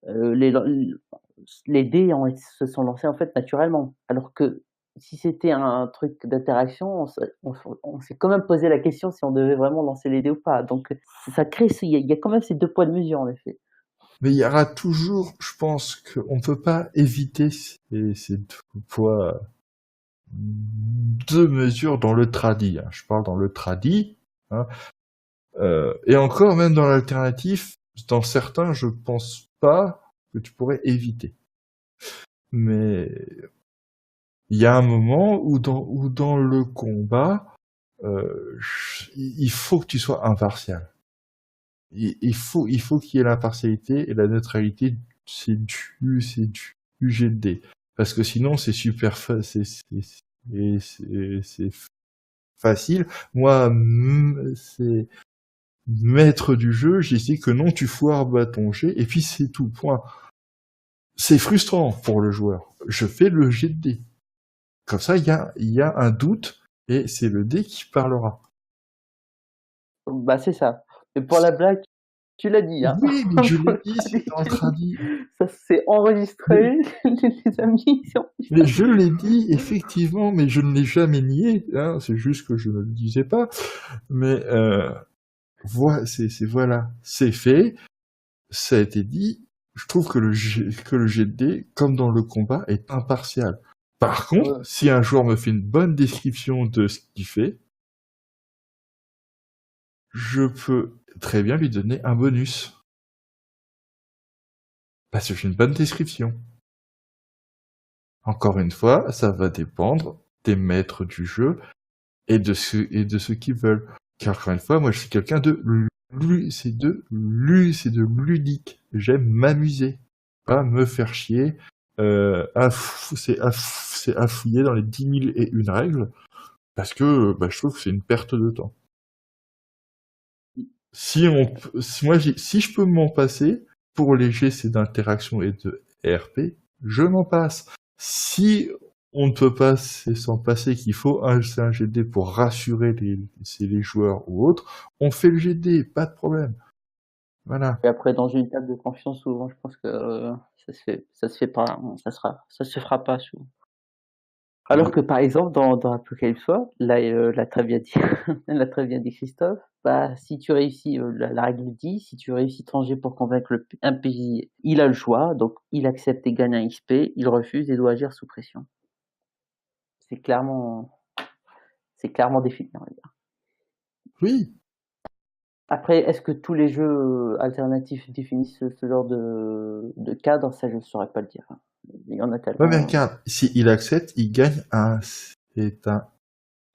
les, les dés se sont lancés en fait naturellement. Alors que si c'était un truc d'interaction, on s'est quand même posé la question si on devait vraiment lancer les dés ou pas. Donc ça crée, il y a quand même ces deux poids de mesure en effet. Mais il y aura toujours, je pense qu'on ne peut pas éviter ces deux poids, deux mesures dans le tradi, hein. Je parle dans le tradi, hein. Et encore, même dans l'alternatif, dans certains, je pense pas que tu pourrais éviter. Mais il y a un moment où dans le combat, il faut que tu sois impartial. Il faut qu'il y ait l'impartialité et la neutralité, du jet de dés. Parce que sinon, c'est super c'est facile. Moi, c'est maître du jeu, j'ai dit que non, tu foires ton jet, et puis c'est tout, point. C'est frustrant pour le joueur. Je fais le jet de dés. Comme ça, il y a un doute, et c'est le dé qui parlera. Bah c'est ça. Et pour la blague, tu l'as dit, hein. Oui, mais je Faut l'ai dit, pas c'est dans le tradi. ça c'est Mais, enregistré, les amis, c'est mais enregistré. je l'ai dit, effectivement, mais je ne l'ai jamais nié, hein, c'est juste que je ne le disais pas. Mais voilà, c'est fait, ça a été dit. Je trouve que le jet de dés, comme dans le combat, est impartial. Par contre, Ouais. si un joueur me fait une bonne description de ce qu'il fait, je peux très bien lui donner un bonus. Parce que j'ai une bonne description. Encore une fois, ça va dépendre des maîtres du jeu et de ceux qui veulent. Car encore une fois, moi je suis quelqu'un c'est de ludique. J'aime m'amuser, pas me faire chier. C'est à fouiller dans les 10 001 règles, parce que bah, je trouve que c'est une perte de temps. Si je peux m'en passer, pour les GC d'interaction et de RP, je m'en passe. Si on ne peut pas s'en passer, qu'il faut un GD pour rassurer les joueurs ou autres, on fait le GD, pas de problème. Voilà. Et après, dans une table de confiance, souvent, je pense que ça se fait pas, hein, ça se fera pas souvent. Alors que par exemple, dans Apocalypse World, là, l'a très bien dit, l'a très bien dit Christophe, bah, si tu réussis, la règle dit, si tu réussis ton jet pour convaincre un PJ, il a le choix, donc il accepte et gagne un XP, il refuse et doit agir sous pression. C'est clairement, c'est clairement défini, on va dire. Oui. Après, est-ce que tous les jeux alternatifs définissent ce genre de cadre? Ça, je ne saurais pas le dire, hein. Il y en a Ouais, mais tellement. regarde, s'il accepte, il gagne c'est un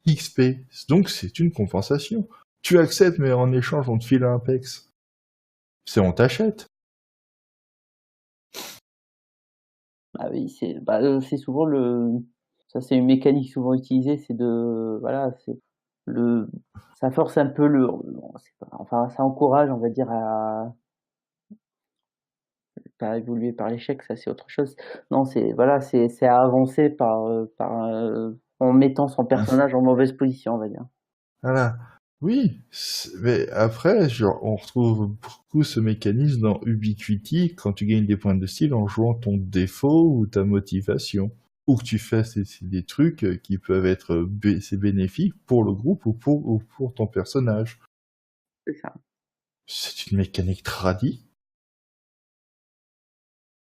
XP. Donc c'est une compensation. Tu acceptes, mais en échange, on te file un PEX. C'est on t'achète. Ah oui, c'est souvent ça c'est une mécanique souvent utilisée, c'est de voilà, c'est ça force un peu enfin, ça encourage, on va dire, à pas évoluer par l'échec, ça c'est autre chose. Non, voilà, c'est à avancer en mettant son personnage en mauvaise position, on va dire. Voilà. Oui, mais après, genre, on retrouve beaucoup ce mécanisme dans Ubiquity quand tu gagnes des points de style en jouant ton défaut ou ta motivation. Ou que tu fais des trucs qui peuvent être c'est bénéfique pour le groupe ou pour ton personnage. C'est ça. C'est une mécanique tradie.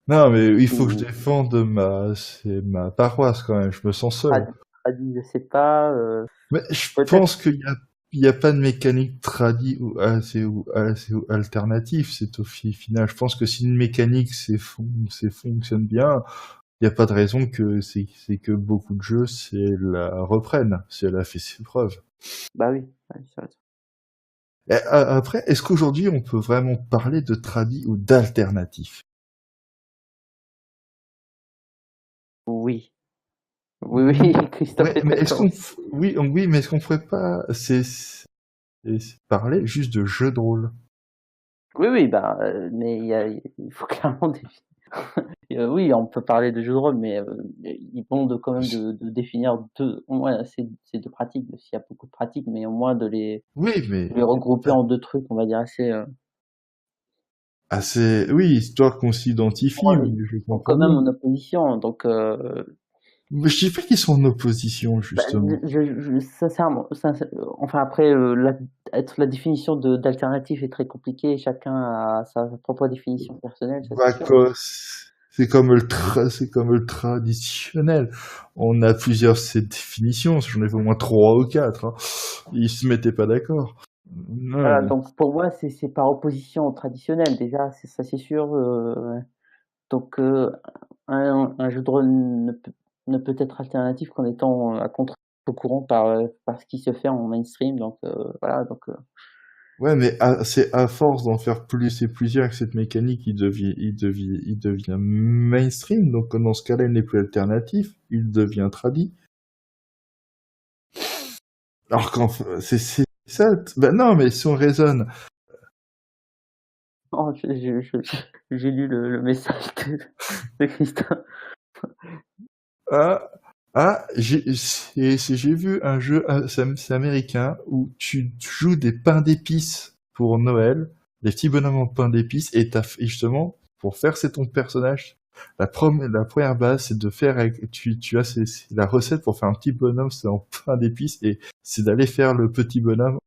Non, mais il faut que je Ou défende c'est ma paroisse quand même, je me sens seul. je sais pas, Mais je peut-être. pense il y a pas de mécanique tradie ou alternative, c'est au final. Je pense que si une mécanique fonctionne bien, il n'y a pas de raison que c'est que beaucoup de jeux la reprennent, si elle a fait ses preuves. Bah oui, ouais, ça. Et, après, est-ce qu'aujourd'hui on peut vraiment parler de tradie ou d'alternatif? Oui. Oui, oui, Christophe Ouais, est mais est-ce d'accord. oui, mais est-ce qu'on ferait pas, c'est parler juste de jeux de rôle? Oui, oui, bah, mais il faut clairement définir. Oui, on peut parler de jeux de rôle, mais il bon quand même de définir au moins ces deux pratiques, parce qu'il y a beaucoup de pratiques, mais au moins Oui, de les mais regrouper en deux trucs, on va dire assez. assez, oui, histoire qu'on s'identifie, Ouais, oui, je ils sont comprends quand même bien. en opposition, donc Mais je dis pas qu'ils sont en opposition, bah, justement. sincèrement, enfin après, la définition d'alternative est très compliquée, chacun a sa propre définition personnelle, ça c'est sûr. Vacos, c'est comme le traditionnel. On a plusieurs cette définitions, j'en ai au moins 3 ou 4, hein. Ils se mettaient pas d'accord. Voilà, Ouais. donc pour moi, c'est par opposition au traditionnel déjà, ça c'est sûr. Ouais. Donc un jeu de rôle ne peut être alternatif qu'en étant à contre-courant par ce qui se fait en mainstream. Donc voilà, donc Ouais, mais c'est à force d'en faire plus et plusieurs que cette mécanique, il devient mainstream. Donc dans ce cas-là, il n'est plus alternatif, il devient tradit. Alors quand c'est ça, ben non, mais si on raisonne, oh, j'ai lu le message de Christophe. ah, j'ai vu un jeu, c'est américain, où tu joues des pains d'épices pour Noël, des petits bonhommes en pain d'épices, et justement, pour faire c'est ton personnage. La première base, c'est de faire tu as la recette pour faire un petit bonhomme, c'est en pain d'épices, et c'est d'aller faire le petit bonhomme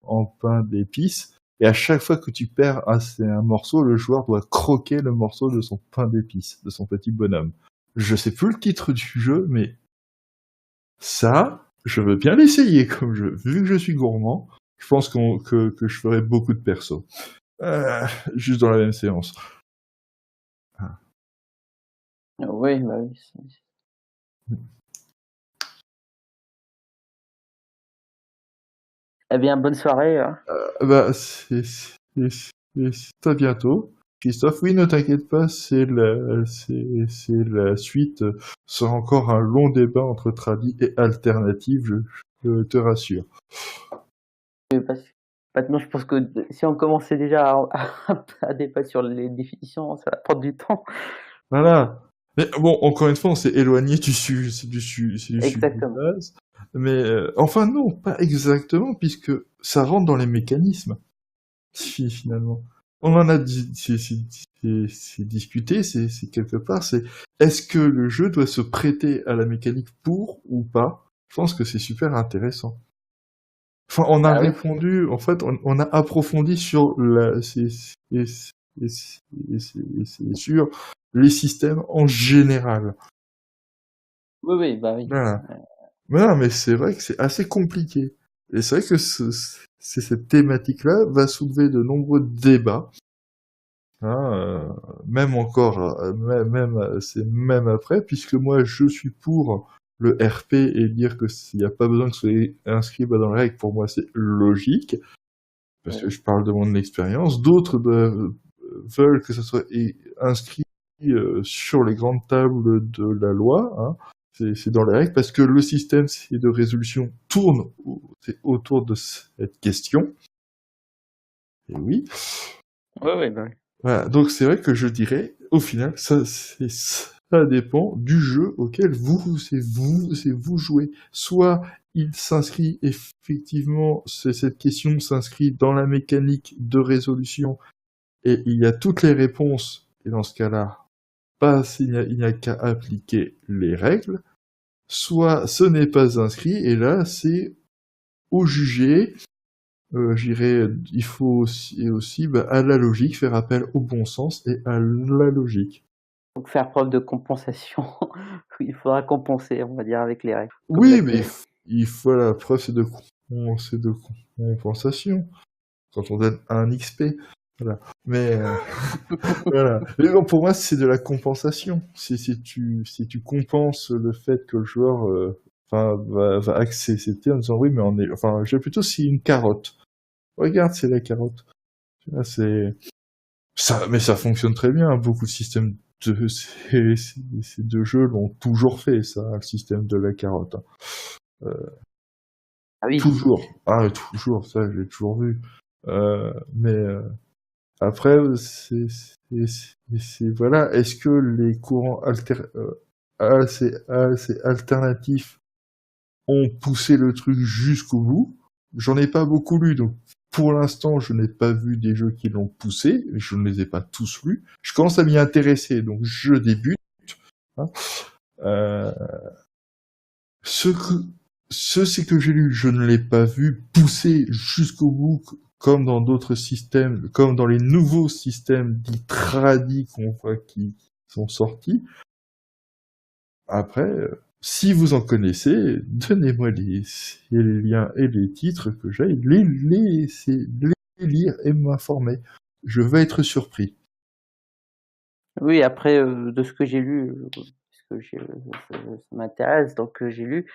en pain d'épices. Et à chaque fois que tu perds un morceau, le joueur doit croquer le morceau de son pain d'épices, de son petit bonhomme. Je sais plus le titre du jeu, mais ça, je veux bien l'essayer comme jeu. Vu que je suis gourmand, je pense que je ferai beaucoup de persos. Juste dans la même séance. Ah. Oui, bah oui. Eh bien, bonne soirée. Bah, c'est à bientôt. Christophe, oui, ne t'inquiète pas, c'est la suite. Ce sera encore un long débat entre tradit et alternative, je te rassure. Parce que maintenant, je pense que si on commençait déjà à débattre sur les définitions, ça va prendre du temps. Voilà. Mais bon, encore une fois, on s'est éloigné c'est du sujet de Exactement. base. Mais enfin non, pas exactement, puisque ça rentre dans les mécanismes, finalement. On en a c'est discuté, c'est quelque part, c'est est-ce que le jeu doit se prêter à la mécanique pour ou pas? Je pense que c'est super intéressant. Enfin, on a Bah oui. répondu, en fait, on a approfondi sur sur les systèmes en général. Oui, oui, bah oui. Voilà. Mais non, mais c'est vrai que c'est assez compliqué. Et c'est vrai que cette thématique-là va soulever de nombreux débats. Hein, même encore, c'est même après, puisque moi je suis pour le RP et dire que s'il n'y a pas besoin que ce soit inscrit dans les règles, pour moi c'est logique, parce que Oui. je parle de mon expérience. D'autres veulent que ça soit inscrit sur les grandes tables de la loi. Hein. c'est dans les règles parce que le système de résolution tourne autour de cette question. Et oui. Ouais, bah, Voilà. Donc c'est vrai que je dirais, au final, ça dépend du jeu auquel vous jouez. Soit il s'inscrit effectivement, cette question s'inscrit dans la mécanique de résolution et il y a toutes les réponses. Et dans ce cas-là, il n'y a qu'à appliquer les règles. Soit ce n'est pas inscrit et là c'est au jugé. J'irais, il faut aussi à la logique, faire appel au bon sens et à la logique. donc faire preuve de compensation. Il faudra compenser, on va dire, avec les règles. Comme Oui, l'a mais dit. il faut la preuve, c'est de compensation. Quand on donne un XP, voilà. Mais voilà. Mais bon, pour moi, c'est de la compensation. Si tu compenses le fait que le joueur, va accepter en disant oui, mais je vais plutôt c'est une carotte. Regarde, c'est la carotte. Tu vois, mais ça fonctionne très bien. Beaucoup de systèmes ces deux jeux l'ont toujours fait, ça, le système de la carotte. Ah oui. Toujours. Ah, toujours, ça, j'ai toujours vu. Mais après, voilà. Est-ce que les courants assez alternatifs ont poussé le truc jusqu'au bout? J'en ai pas beaucoup lu, donc pour l'instant, je n'ai pas vu des jeux qui l'ont poussé. Je ne les ai pas tous lus. Je commence à m'y intéresser, donc je débute. Hein. Euh, ce c'est que j'ai lu, je ne l'ai pas vu pousser jusqu'au bout comme dans d'autres systèmes, comme dans les nouveaux systèmes dits tradis qu'on voit qui sont sortis. Après, si vous en connaissez, donnez-moi les liens et les titres que j'aille les lire et m'informer. Je vais être surpris. Oui, après, de ce que j'ai lu, parce que ça m'intéresse, donc j'ai lu,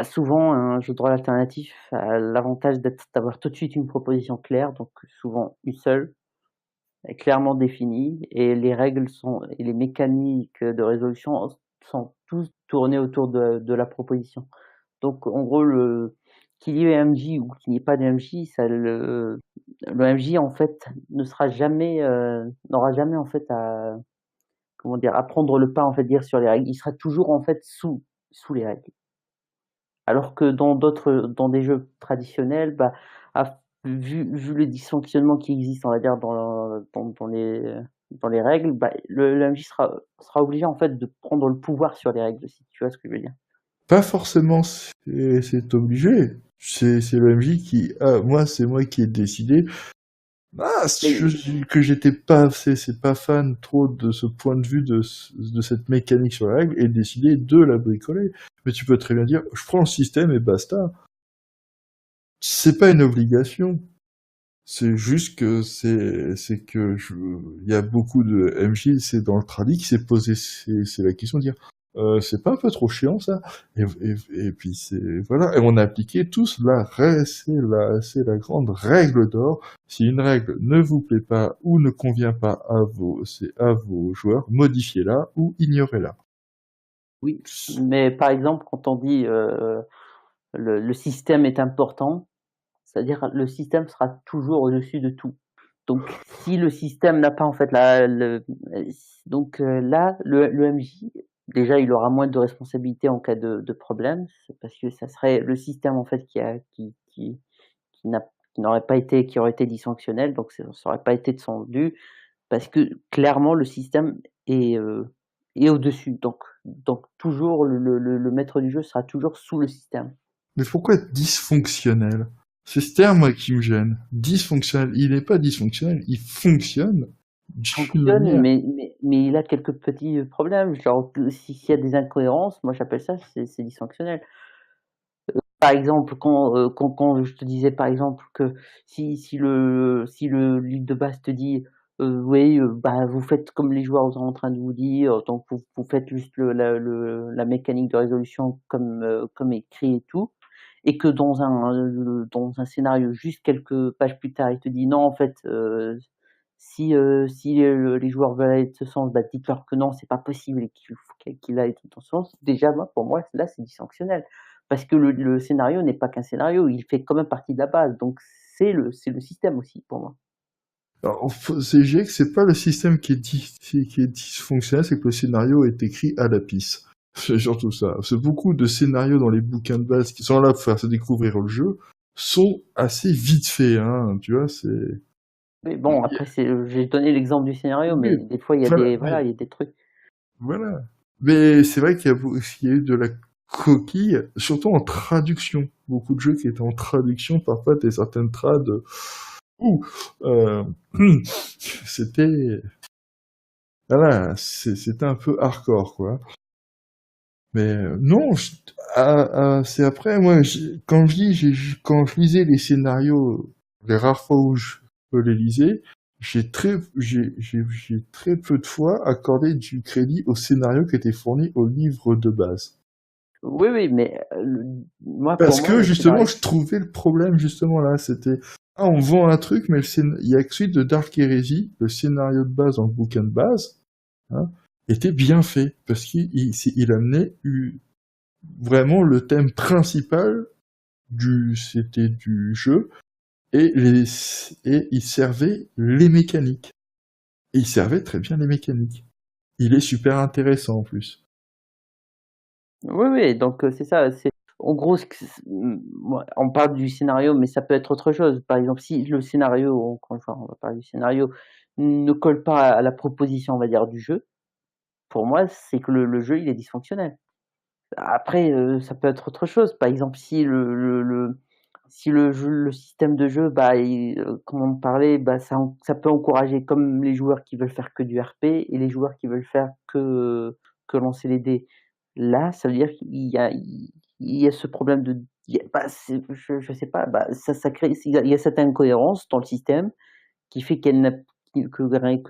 souvent un jeu de rôle alternatif a l'avantage d'avoir tout de suite une proposition claire, donc souvent une seule, clairement définie, et les règles et les mécaniques de résolution sont tous tournés autour de la proposition. Donc en gros, qu'il y ait MJ ou qu'il n'y ait pas de MJ, le MJ en fait n'aura jamais en fait à comment dire, à prendre le pas en fait dire sur les règles. Il sera toujours en fait sous les règles. Alors que dans des jeux traditionnels, bah, vu le dysfonctionnement qui existe, on va dire dans les règles, bah, le MJ sera obligé en fait de prendre le pouvoir sur les règles, si tu vois ce que je veux dire. Pas forcément, c'est obligé. C'est le MJ qui, c'est moi qui ai décidé. Mais Que j'étais pas, c'est pas fan trop de ce point de vue de cette mécanique sur la règle et décider de la bricoler. Mais tu peux très bien dire, je prends le système et basta. C'est pas une obligation. C'est juste que il y a beaucoup de MJ, c'est dans le tradi qui s'est posé, c'est la question de dire, c'est pas un peu trop chiant ça? Et puis voilà, et on a appliqué tous c'est la grande règle d'or. Si une règle ne vous plaît pas ou ne convient pas à vos joueurs, modifiez-la ou ignorez-la. oui, mais par exemple, quand on dit le système est important, c'est-à-dire le système sera toujours au-dessus de tout. Donc si le système n'a pas en fait donc là le MJ déjà il aura moins de responsabilités en cas de problème, c'est parce que ça serait le système en fait qui n'a qui n'aurait pas été qui aurait été dysfonctionnel, donc ça aurait pas été de son dû parce que clairement le système est au-dessus. Donc toujours le maître du jeu sera toujours sous le système. Mais pourquoi dysfonctionnel? C'est ce terme, moi, qui me gêne. Dysfonctionnel. Il n'est pas dysfonctionnel, il fonctionne d'une Fonctionne, manière. mais il a quelques petits problèmes. Genre, s'il y a des incohérences, moi j'appelle ça, c'est dysfonctionnel. Par exemple, quand je te disais par exemple que si le livre de base te dit oui, bah, vous faites comme les joueurs sont en train de vous dire, donc vous faites juste la mécanique de résolution comme écrit et tout, et que dans un scénario juste quelques pages plus tard, il te dit non, en fait, Si les joueurs veulent aller de ce sens, bah, dites-leur que non, c'est pas possible et qu'il faut qu'il aille tout dans ce sens. Déjà, moi, pour moi, là, c'est dysfonctionnel. Parce que le scénario n'est pas qu'un scénario, il fait quand même partie de la base. Donc, c'est le système aussi, pour moi. Alors, je dirais que c'est pas le système qui est dysfonctionnel, c'est que le scénario est écrit à la pisse. C'est surtout ça. C'est beaucoup de scénarios dans les bouquins de base qui sont là pour faire se découvrir le jeu sont assez vite faits, hein. Tu vois, c'est. Mais bon, après, j'ai donné l'exemple du scénario, Oui, mais des fois, il y a voilà, des, mais voilà, il y a des trucs. voilà. Mais c'est vrai qu'il y a eu de la coquille, surtout en traduction. Beaucoup de jeux qui étaient en traduction, parfois des certaines trad. Ouh, euh, c'était, voilà, c'était un peu hardcore, quoi. Mais non, c'est après, moi, quand quand je lisais les scénarios, les rares fois où je les lisais, j'ai très peu de fois accordé du crédit au scénario qui était fourni au livre de base. Oui, oui, mais pour Parce moi, que le justement, scénario. je trouvais le problème justement là, c'était ah on vend un truc, mais il y a que celui de Dark Heresy, le scénario de base dans le bouquin de base, hein, était bien fait parce qu'il amenait vraiment le thème principal c'était du jeu et il servait les mécaniques. Et il servait très bien les mécaniques. Il est super intéressant en plus. Oui, oui, donc c'est ça. En gros, on parle du scénario, mais ça peut être autre chose. Par exemple, si le scénario, encore une fois, on va parler du scénario, ne colle pas à la proposition, on va dire, du jeu, pour moi, c'est que le jeu, il est dysfonctionnel. Après, ça peut être autre chose. Par exemple, si le système de jeu, bah, comme on parlait, bah, ça peut encourager comme les joueurs qui veulent faire que du RP et les joueurs qui veulent faire que lancer les dés. Là, ça veut dire qu'il y a ce problème de bah, je sais pas, bah, ça crée il y a cette incohérence dans le système qui fait que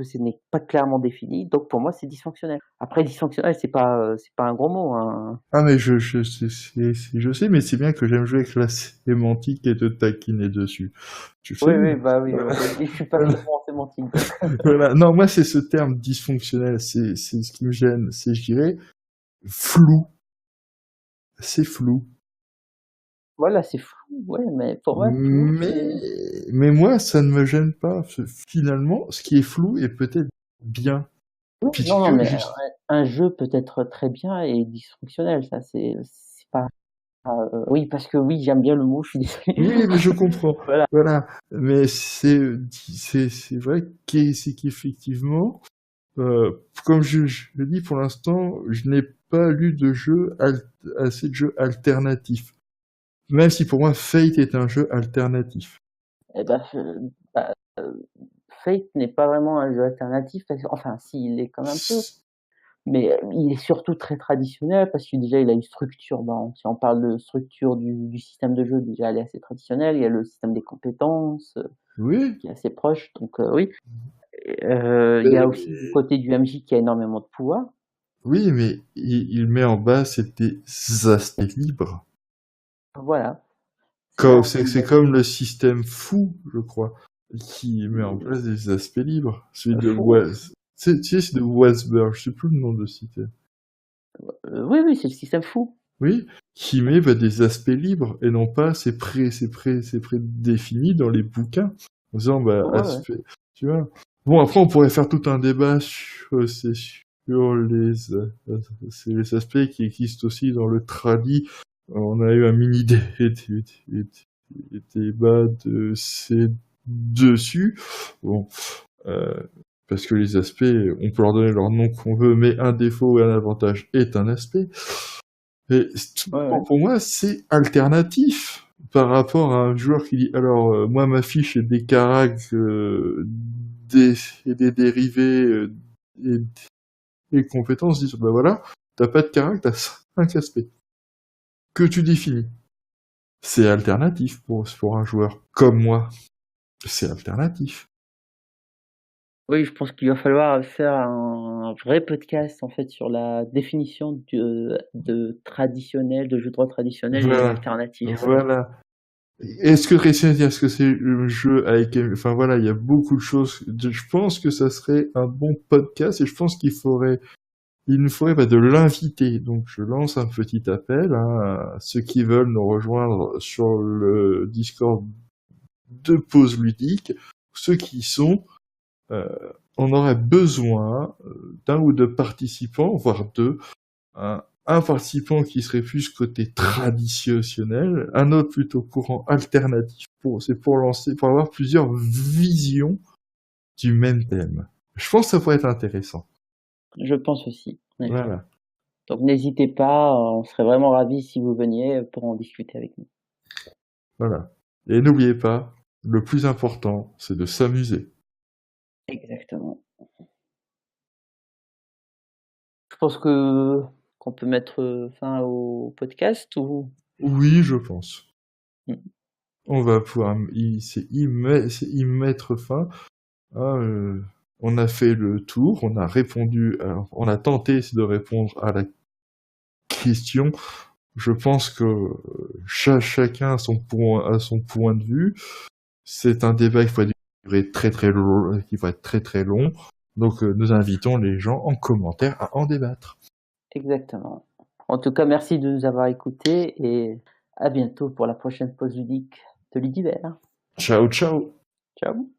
ce n'est pas clairement défini, donc pour moi, c'est dysfonctionnel. Après dysfonctionnel, c'est pas un gros mot, hein. Ah mais je sais, mais c'est bien que j'aime jouer avec la sémantique et te taquiner dessus. Tu Oui, sais? oui, bah oui, Voilà. je suis pas très Voilà. bon en sémantique, donc Voilà. Non, moi c'est ce terme dysfonctionnel, c'est ce qui me gêne, c'est je dirais flou. C'est flou. voilà, c'est flou, ouais, mais pour moi, flou, Mais c'est mais moi ça ne me gêne pas. Finalement, ce qui est flou est peut-être bien, oui, non, non, puisque mais juste un jeu peut être très bien et dysfonctionnel, ça, c'est pas, oui, parce que oui, j'aime bien le mot, je suis désolé. oui, mais je comprends. Voilà. Voilà. Mais c'est vrai c'est qu'effectivement, comme je le dis pour l'instant, je n'ai pas lu de assez de jeux alternatifs. Même si pour moi Fate est un jeu alternatif. Et bah, bah, Fate n'est pas vraiment un jeu alternatif, enfin, si, il l'est quand même un peu. Mais il est surtout très traditionnel parce que déjà il a une structure, si on parle de structure du système de jeu, déjà elle est assez traditionnelle. Il y a le système des compétences Oui, qui est assez proche, donc oui. Il y a mais, aussi du côté du MJ qui a énormément de pouvoir. oui, mais il met en bas des aspects libres. Voilà, c'est ça. C'est comme le système fou, je crois, qui met en place des aspects libres. Celui de Fou, Tu sais, c'est de Wasberg, je sais plus le nom de cité. oui, oui, c'est le système fou. Oui, qui met bah, des aspects libres et non pas c'est prédéfini dans les bouquins. En disant, bah, Ouais, ouais. aspect, tu vois. Bon, après, on pourrait faire tout un débat sur les aspects qui existent aussi dans le tradi. On a eu un mini débat dessus. Bon, euh, parce que les aspects, on peut leur donner leur nom qu'on veut, mais un défaut et un avantage est un aspect. Mais Ouais, ouais. pour moi, c'est alternatif par rapport à un joueur qui dit alors moi ma fiche est des caracs, et des dérivés et des compétences. Disent bah voilà, t'as pas de carac, t'as 5 aspects que tu définis. C'est alternatif pour un joueur comme moi. C'est alternatif. Oui, je pense qu'il va falloir faire un vrai podcast en fait sur la définition de traditionnel, de jeu de rôle traditionnel et Voilà, alternatif. voilà. Est-ce que est-ce que c'est un jeu avec, enfin voilà, il y a beaucoup de choses. Je pense que ça serait un bon podcast et je pense il nous faudrait de l'inviter. Donc je lance un petit appel à ceux qui veulent nous rejoindre sur le Discord de Pause Ludique. Ceux qui sont, euh, on aurait besoin d'un ou deux participants, voire deux. Un participant qui serait plus côté traditionnel, un autre plutôt courant alternatif. C'est pour lancer, pour avoir plusieurs visions du même thème. Je pense que ça pourrait être intéressant. Je pense aussi, en effet. Voilà, Donc n'hésitez pas, on serait vraiment ravis si vous veniez pour en discuter avec nous. voilà. Et n'oubliez pas, le plus important, c'est de s'amuser. Exactement. Je pense que qu'on peut mettre fin au podcast ou Oui, je pense. hmm, On va pouvoir y mettre fin. Ah, on a fait le tour, on a répondu, on a tenté de répondre à la question. Je pense que chacun a son point de vue. C'est un débat qui va durer très très long, qui va être très très long. Donc nous invitons les gens en commentaire à en débattre. exactement. En tout cas, merci de nous avoir écoutés et à bientôt pour la prochaine pause ludique de l'univers. Ciao ciao. Ciao.